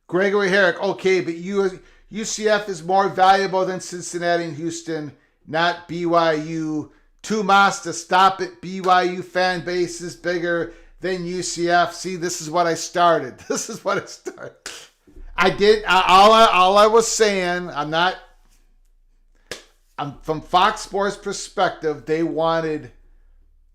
Gregory Herrick, okay, but UCF is more valuable than Cincinnati and Houston, not BYU. Tumas to stop it. BYU fan base is bigger than UCF. See, this is what I started. I did, all I was saying, I'm from Fox Sports perspective, they wanted,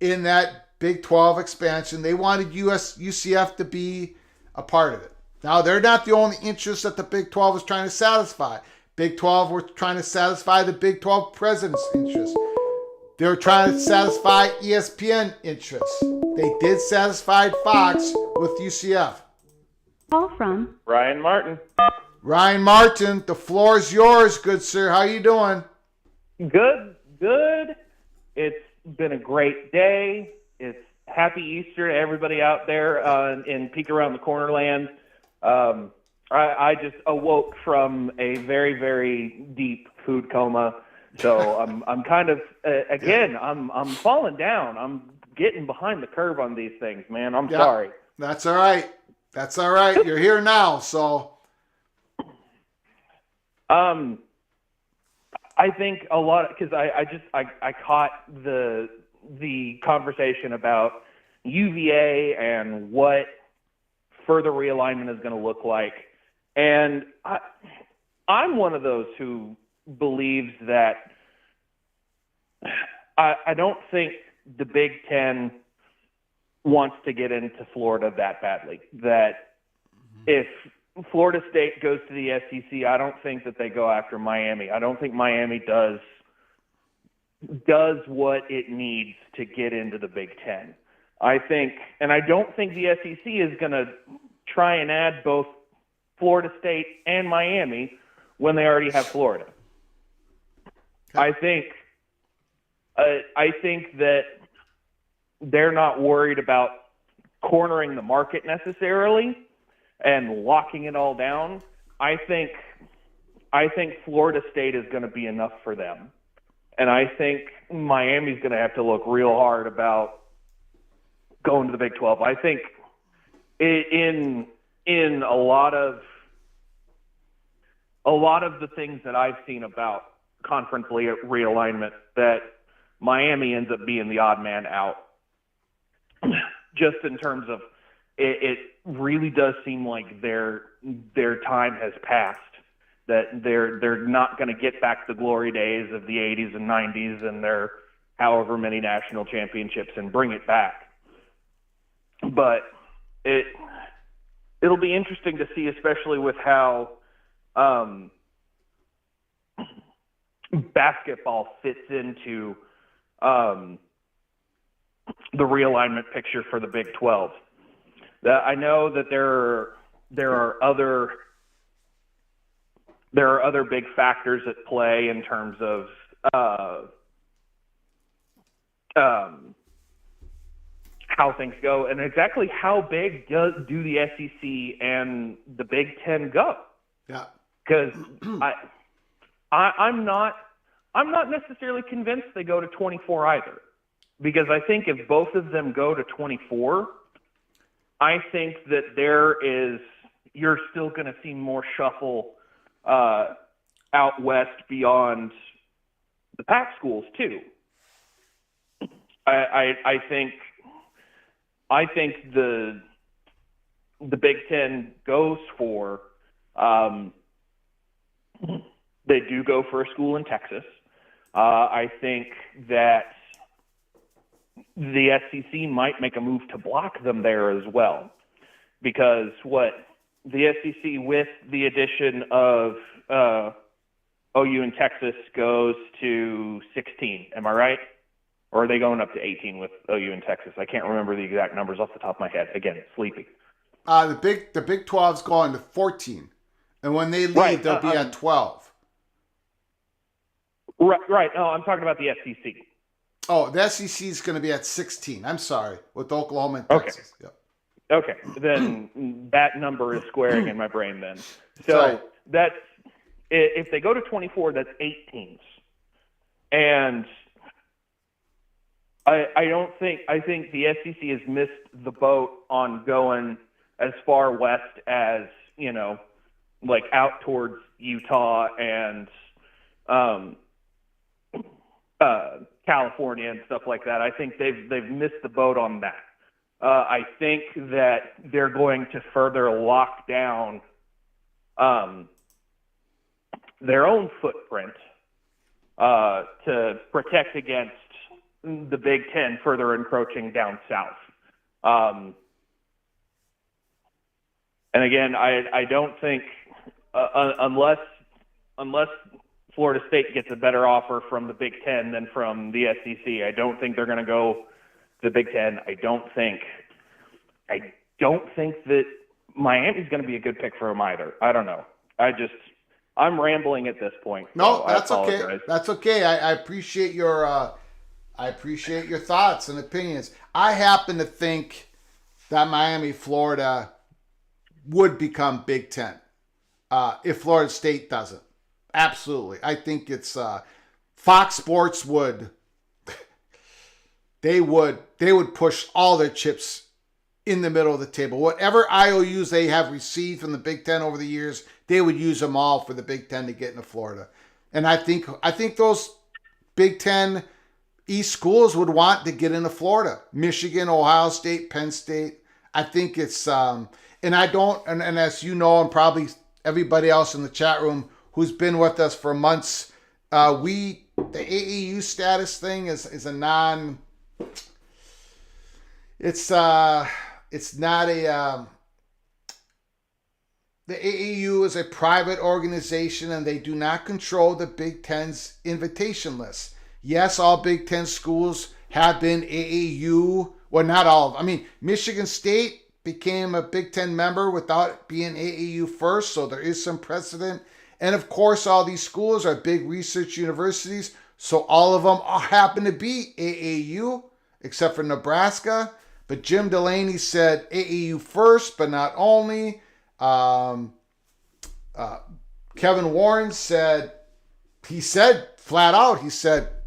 in that Big 12 expansion, they wanted UCF to be a part of it. Now, they're not the only interest that the Big 12 is trying to satisfy. Big 12 were trying to satisfy the Big 12 president's interest. They were trying to satisfy ESPN interests. They did satisfy Fox with UCF. Call from Ryan Martin. Ryan Martin, the floor is yours, good sir. How you doing? Good. It's been a great day. It's happy Easter to everybody out there in Peek Around the Corner land. I just awoke from a very, very deep food coma. So I'm kind of again. I'm falling down. I'm getting behind the curve on these things, man. I'm sorry. That's all right. You're here now, so. I think a lot because I caught the conversation about UVA and what further realignment is going to look like, and I'm one of those who believes that I don't think the Big Ten wants to get into Florida that badly. That if Florida State goes to the SEC, I don't think that they go after Miami. I don't think Miami does what it needs to get into the Big Ten. I don't think the SEC is going to try and add both Florida State and Miami when they already have Florida. I think that they're not worried about cornering the market necessarily and locking it all down. I think Florida State is going to be enough for them, and I think Miami's going to have to look real hard about going to the Big 12. I think in a lot of the things that I've seen about conference realignment, that Miami ends up being the odd man out. Just in terms of it really does seem like their time has passed. That they're not going to get back the glory days of the 80s and 90s and their however many national championships and bring it back. But it'll be interesting to see, especially with how basketball fits into the realignment picture for the Big 12. I know that there are other big factors at play in terms of how things go, and exactly how big do the SEC and the Big Ten go? Yeah, because I'm not necessarily convinced they go to 24 either, because I think if both of them go to 24, I think that you're still going to see more shuffle out west beyond the Pac schools too. I think the Big Ten goes for they do go for a school in Texas. I think that the SEC might make a move to block them there as well, because the SEC with the addition of OU and Texas goes to 16. Am I right? Or are they going up to 18 with OU and Texas? I can't remember the exact numbers off the top of my head. Again, sleepy. The Big 12's going to 14, and when they leave, they'll be at 12. Right. No, I'm talking about the SEC. Oh, the SEC is going to be at 16. I'm sorry, with Oklahoma and Texas. Okay. Yep. Okay, then that number is squaring in my brain then. So Sorry. that's, if they go to 24, that's 8 teams. And I think the SEC has missed the boat on going as far west as, like out towards Utah and California and stuff like that. I think they've missed the boat on that. I think that they're going to further lock down their own footprint to protect against the Big Ten further encroaching down south. And again, I don't think unless Florida State gets a better offer from the Big Ten than from the SEC, I don't think they're going to go the Big Ten. I don't think that Miami's going to be a good pick for them either. I don't know. I'm rambling at this point. No, so that's okay. That's okay. I appreciate your thoughts and opinions. I happen to think that Miami, Florida would become Big Ten if Florida State doesn't. Absolutely. I think it's Fox Sports would. They would push all their chips in the middle of the table. Whatever IOUs they have received from the Big Ten over the years, they would use them all for the Big Ten to get into Florida. And I think those Big Ten East schools would want to get into Florida. Michigan, Ohio State, Penn State. I think it's and as you know, and probably everybody else in the chat room who's been with us for months, the AAU status thing is a non. It's not a. The AAU is a private organization, and they do not control the Big Ten's invitation list. Yes, all Big Ten schools have been AAU. Well, not all of them. I mean, Michigan State became a Big Ten member without being AAU first, so there is some precedent. And of course, all these schools are big research universities, so all of them happen to be AAU, except for Nebraska. But Jim Delaney said AAU first, but not only. Kevin Warren said flat out,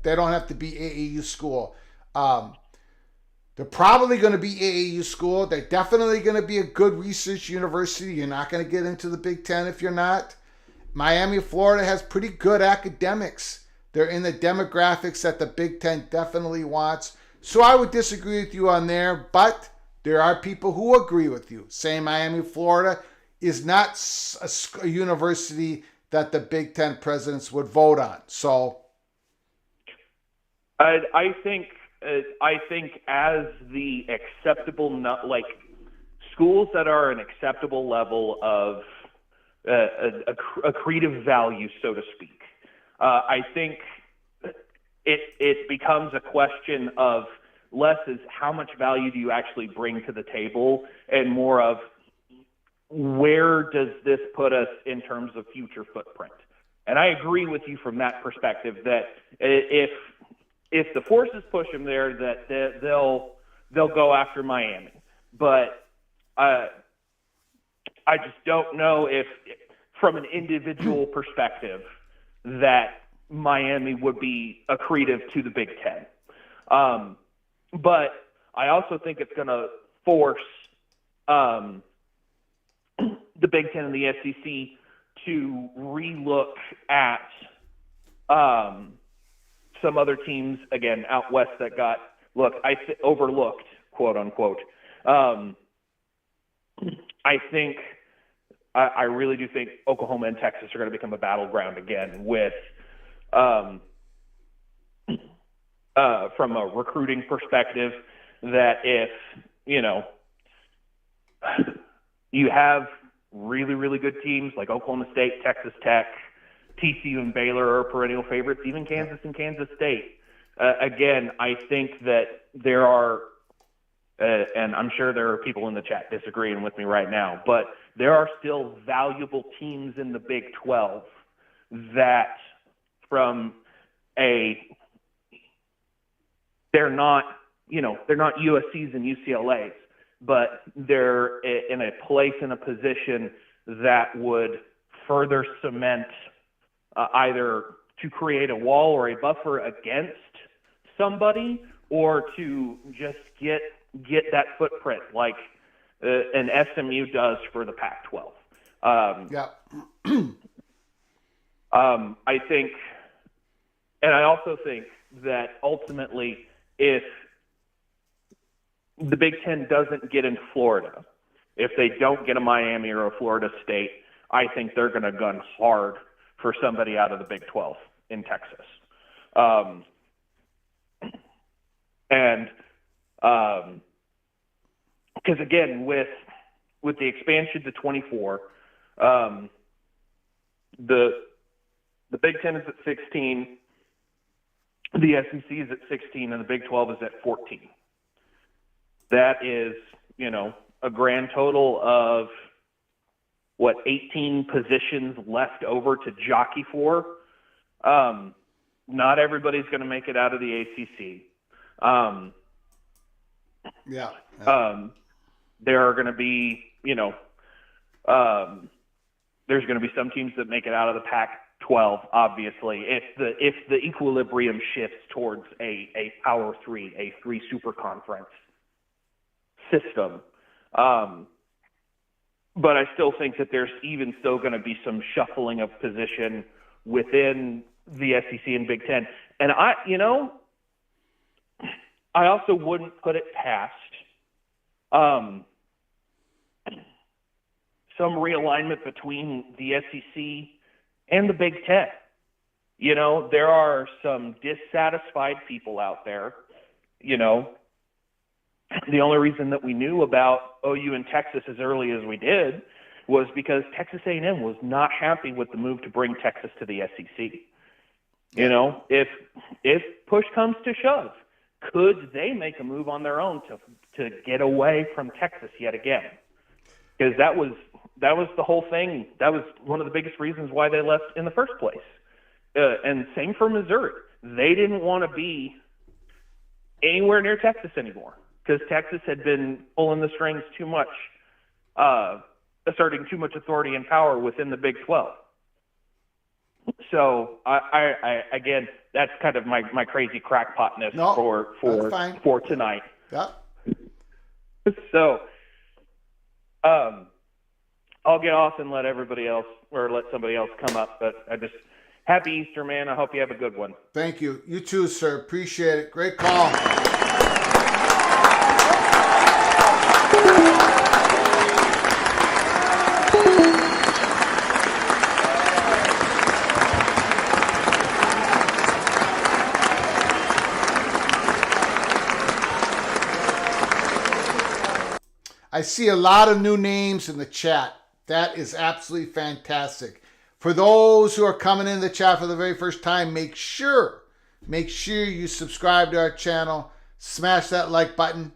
they don't have to be AAU school. They're probably going to be AAU school. They're definitely going to be a good research university. You're not going to get into the Big Ten if you're not. Miami, Florida has pretty good academics. They're in the demographics that the Big Ten definitely wants. So I would disagree with you on there, but there are people who agree with you, saying Miami, Florida is not a university that the Big Ten presidents would vote on. So I think as the acceptable, schools that are an acceptable level of accretive value, so to speak, I think it becomes a question of less is how much value do you actually bring to the table, and more of where does this put us in terms of future footprint. And I agree with you from that perspective that if the forces push them there, that they'll go after Miami. But I just don't know if, from an individual perspective, that Miami would be accretive to the Big Ten. But I also think it's going to force the Big Ten and the SEC to relook at some other teams, again, out west that got overlooked, quote unquote. I really do think Oklahoma and Texas are going to become a battleground again with from a recruiting perspective, that if, you have really, really good teams like Oklahoma State, Texas Tech, TCU and Baylor are perennial favorites, even Kansas and Kansas State. Again, I think that there are, and I'm sure there are people in the chat disagreeing with me right now, but there are still valuable teams in the Big 12 that they're not USC's and UCLA's, but they're in a place, in a position that would further cement either to create a wall or a buffer against somebody, or to just get that footprint like an SMU does for the Pac-12. I think, and I also think that ultimately, if the Big Ten doesn't get into Florida, if they don't get a Miami or a Florida State, I think they're going to gun hard for somebody out of the Big 12 in Texas. Because again, with the expansion to 24, the Big Ten is at 16, the SEC is at 16, and the Big 12 is at 14. That is, a grand total of 18 positions left over to jockey for. Not everybody's going to make it out of the ACC. There are going to be, there's going to be some teams that make it out of the Pac-12. Obviously, if the equilibrium shifts towards a Power 3, a 3 super conference system. But I still think that there's even still going to be some shuffling of position within the SEC and Big Ten. And I also wouldn't put it past some realignment between the SEC and the Big Ten. There are some dissatisfied people out there. The only reason that we knew about OU and Texas as early as we did was because Texas A&M was not happy with the move to bring Texas to the SEC. If push comes to shove, could they make a move on their own to get away from Texas yet again? Because that was the whole thing. That was one of the biggest reasons why they left in the first place. And same for Missouri. They didn't want to be anywhere near Texas anymore, because Texas had been pulling the strings too much, asserting too much authority and power within the Big 12. So I again, that's kind of my crazy crackpotness for tonight. Yeah. So I'll get off and let somebody else come up. But happy Easter, man. I hope you have a good one. Thank you. You too, sir. Appreciate it. Great call. I see a lot of new names in the chat. That is absolutely fantastic. For those who are coming in the chat for the very first time, make sure you subscribe to our channel, smash that like button,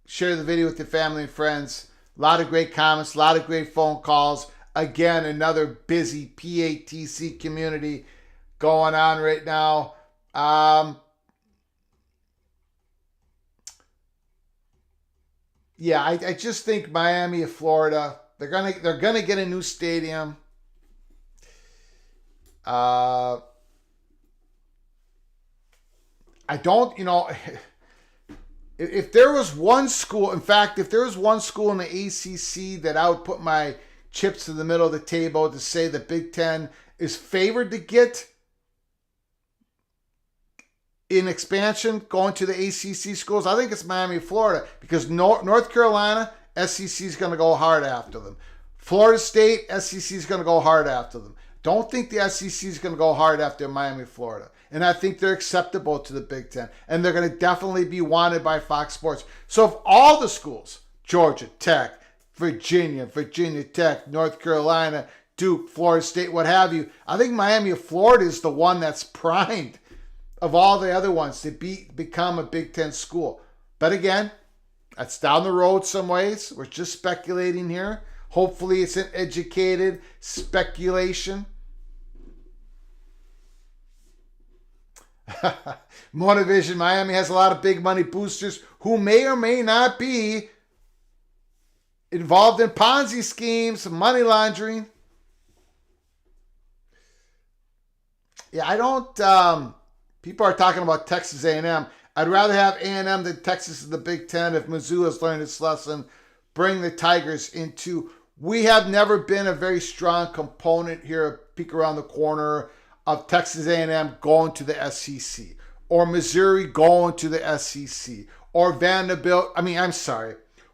share the video with your family and friends. A lot of great comments, a lot of great phone calls. Again, another busy PATC community going on right now. Yeah, I just think Miami of Florida, they're gonna get a new stadium. I don't, if there was one school, in fact, if there was one school in the ACC that I would put my chips in the middle of the table to say the Big Ten is favored to get in expansion going to the ACC schools, I think it's Miami, Florida, because North Carolina, SEC is going to go hard after them. Florida State, SEC is going to go hard after them. Don't think the SEC is going to go hard after Miami, Florida. And I think they're acceptable to the Big Ten. And they're going to definitely be wanted by Fox Sports. So if all the schools, Georgia Tech, Virginia Tech, North Carolina, Duke, Florida State, what have you, I think Miami of Florida is the one that's primed of all the other ones to become a Big Ten school. But again, that's down the road some ways. We're just speculating here. Hopefully it's an educated speculation. Monovision, Miami has a lot of big money boosters who may or may not be involved in Ponzi schemes, money laundering. Yeah, I don't... people are talking about Texas A&M. I'd rather have A&M than Texas in the Big Ten if Mizzou has learned its lesson. Bring the Tigers into... We have never been a very strong component here at Peek Around the Corner of Texas A&M going to the SEC or Missouri going to the SEC or Vanderbilt.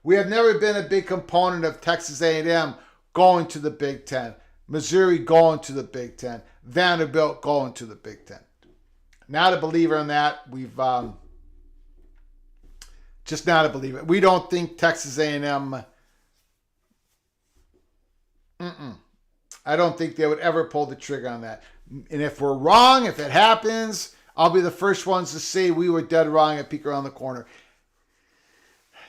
We have never been a big component of Texas A&M going to the Big Ten, Missouri going to the Big Ten, Vanderbilt going to the Big Ten. Not a believer in that. We've just not a believer. We don't think Texas A&M... I don't think they would ever pull the trigger on that. And if we're wrong, if it happens, I'll be the first ones to say we were dead wrong at Peek Around the Corner.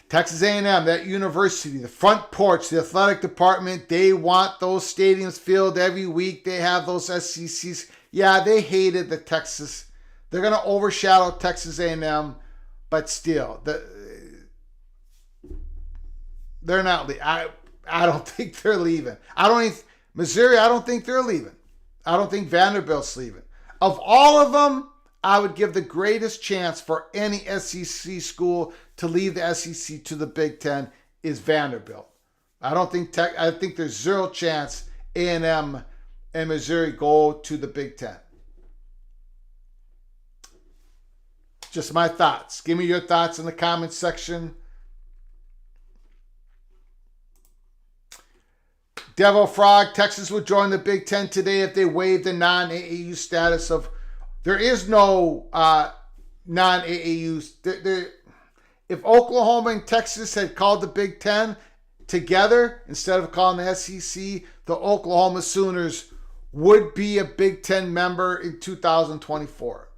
Texas A&M, that university, the front porch, the athletic department, they want those stadiums filled every week. They have those SECs. Yeah, they hated the Texas. They're going to overshadow Texas A&M, but still, they're not. I don't think they're leaving. Missouri, I don't think they're leaving. I don't think Vanderbilt's leaving. Of all of them, I would give the greatest chance for any SEC school to leave the SEC to the Big Ten is Vanderbilt. I think there's zero chance A&M and Missouri go to the Big Ten. Just my thoughts. Give me your thoughts in the comments section. Devil Frog, Texas would join the Big Ten today if they waived the non-AAU status of... There is no non-AAU... If Oklahoma and Texas had called the Big Ten together instead of calling the SEC, the Oklahoma Sooners would be a Big Ten member in 2024.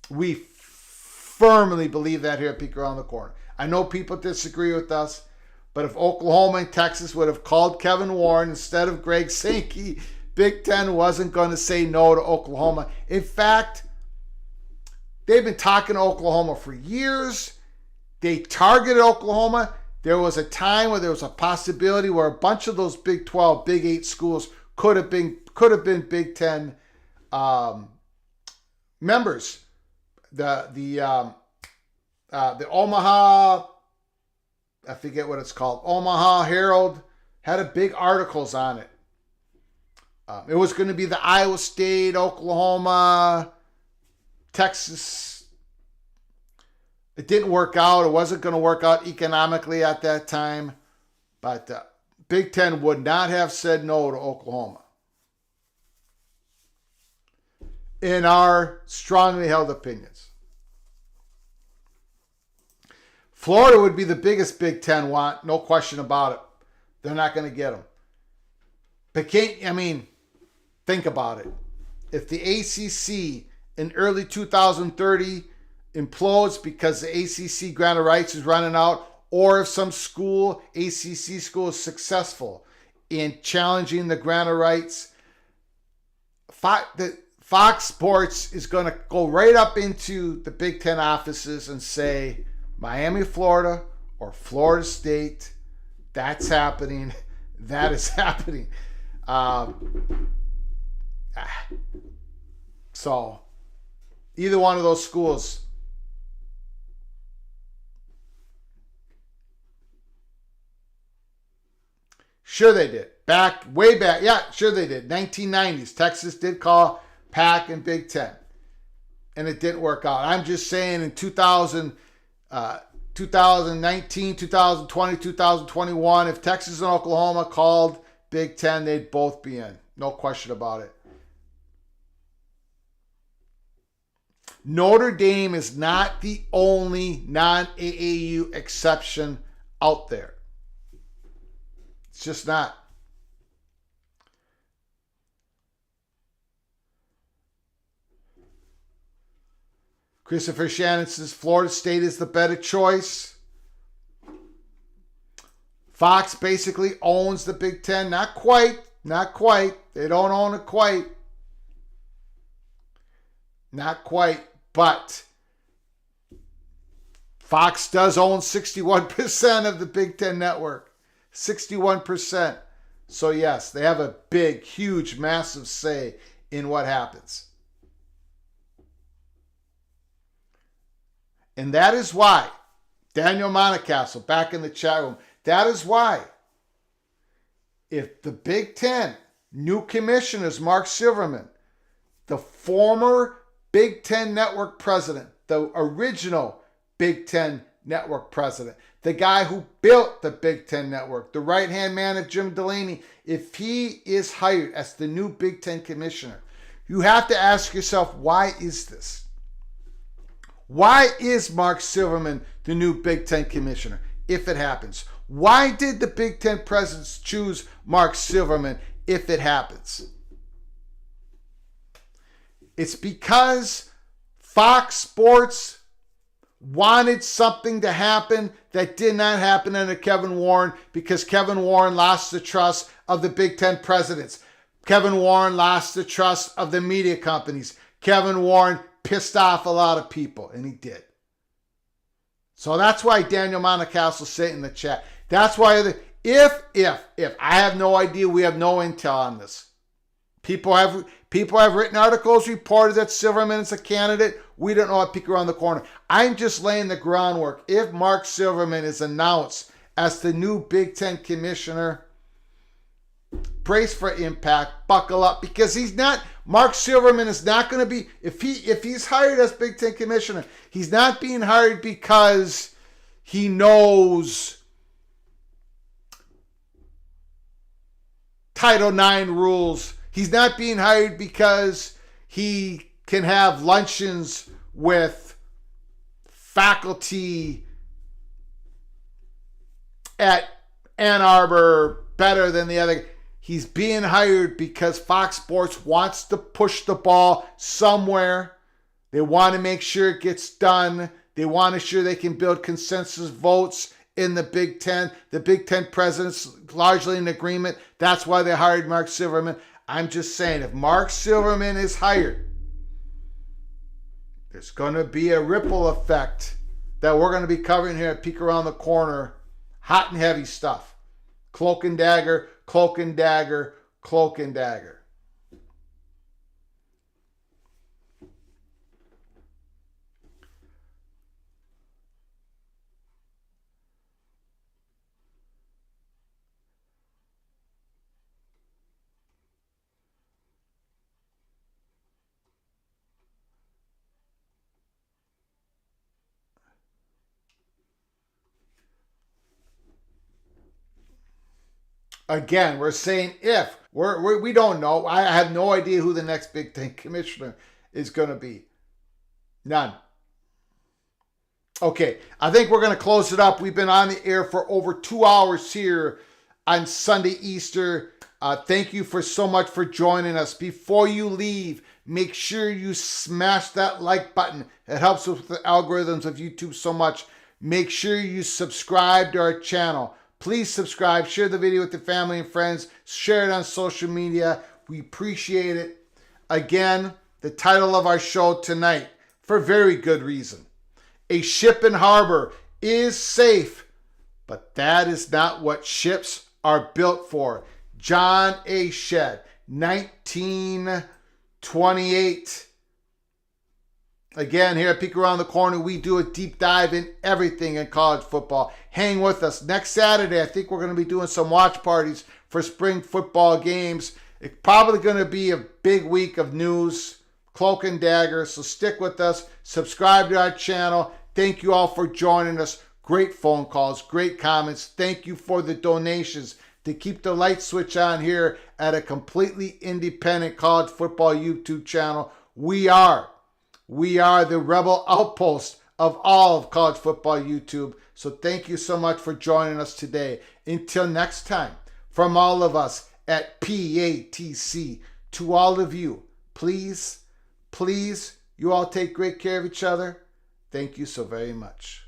We firmly believe that here at Peek Around the Corner. I know people disagree with us, but if Oklahoma and Texas would have called Kevin Warren instead of Greg Sankey, Big Ten wasn't going to say no to Oklahoma. In fact, they've been talking to Oklahoma for years. They targeted Oklahoma. There was a time where there was a possibility where a bunch of those Big 12, Big 8 schools could have been Big Ten members. The Omaha, I forget what it's called, Omaha Herald had a big articles on it. It was going to be the Iowa State, Oklahoma, Texas. It didn't work out. It wasn't going to work out economically at that time. But Big Ten would not have said no to Oklahoma. In our strongly held opinions. Florida would be the biggest Big Ten want, no question about it. They're not going to get them. But think about it. If the ACC in early 2030 implodes because the ACC grant of rights is running out, or if some ACC school is successful in challenging the grant of rights, Fox Sports is going to go right up into the Big Ten offices and say, Miami, Florida, or Florida State, that's happening. That is happening. So, either one of those schools. Sure they did. Way back. Yeah, sure they did. 1990s. Texas did call Pac and Big Ten. And it didn't work out. I'm just saying in 2019, 2020, 2021, if Texas and Oklahoma called Big Ten, they'd both be in. No question about it. Notre Dame is not the only non-AAU exception out there. It's just not. Christopher Shannon says Florida State is the better choice. Fox basically owns the Big Ten. Not quite. Not quite. They don't own it quite. Not quite. But Fox does own 61% of the Big Ten network. 61%. So yes, they have a big, huge, massive say in what happens. And that is why, Daniel Montecastle, back in the chat room, that is why, if the Big Ten new commissioner is Mark Silverman, the former Big Ten Network president, the original Big Ten Network president, the guy who built the Big Ten Network, the right-hand man of Jim Delaney, if he is hired as the new Big Ten commissioner, you have to ask yourself, why is this? Why is Mark Silverman the new Big Ten commissioner, if it happens? Why did the Big Ten presidents choose Mark Silverman, if it happens? It's because Fox Sports wanted something to happen that did not happen under Kevin Warren, because Kevin Warren lost the trust of the Big Ten presidents. Kevin Warren lost the trust of the media companies. Kevin Warren pissed off a lot of people, and he did. So that's why Daniel Montecastle said in the chat. That's why if I have no idea, we have no intel on this. People have written articles, reported that Silverman is a candidate. We don't know what peek around the corner. I'm just laying the groundwork. If Mark Silverman is announced as the new Big Ten commissioner, brace for impact, buckle up, because Mark Silverman is not going to be, if he's hired as Big Ten commissioner, he's not being hired because he knows Title IX rules. He's not being hired because he can have luncheons with faculty at Ann Arbor better than the other. He's being hired because Fox Sports wants to push the ball somewhere. They want to make sure it gets done. They want to ensure they can build consensus votes in the Big Ten. The Big Ten president's largely in agreement. That's why they hired Mark Silverman. I'm just saying, if Mark Silverman is hired, there's going to be a ripple effect that we're going to be covering here at Peek Around the Corner. Hot and heavy stuff. Cloak and dagger, cloak and dagger, cloak and dagger. Again, we're saying if. We don't know. I have no idea who the next Big Ten commissioner is going to be. None. Okay, I think we're going to close it up. We've been on the air for over 2 hours here on Sunday Easter. Thank you so much for joining us. Before you leave, make sure you smash that like button. It helps with the algorithms of YouTube so much. Make sure you subscribe to our channel. Please subscribe, share the video with your family and friends, share it on social media. We appreciate it. Again, the title of our show tonight, for very good reason. A ship in harbor is safe, but that is not what ships are built for. John A. Shedd, 1928. Again, here at Peek Around the Corner, we do a deep dive in everything in college football. Hang with us. Next Saturday, I think we're going to be doing some watch parties for spring football games. It's probably going to be a big week of news, cloak and dagger, so stick with us. Subscribe to our channel. Thank you all for joining us. Great phone calls, great comments. Thank you for the donations to keep the light switch on here at a completely independent college football YouTube channel. We are the rebel outpost of all of college football YouTube. So thank you so much for joining us today. Until next time, from all of us at PATC, to all of you, please, you all take great care of each other. Thank you so very much.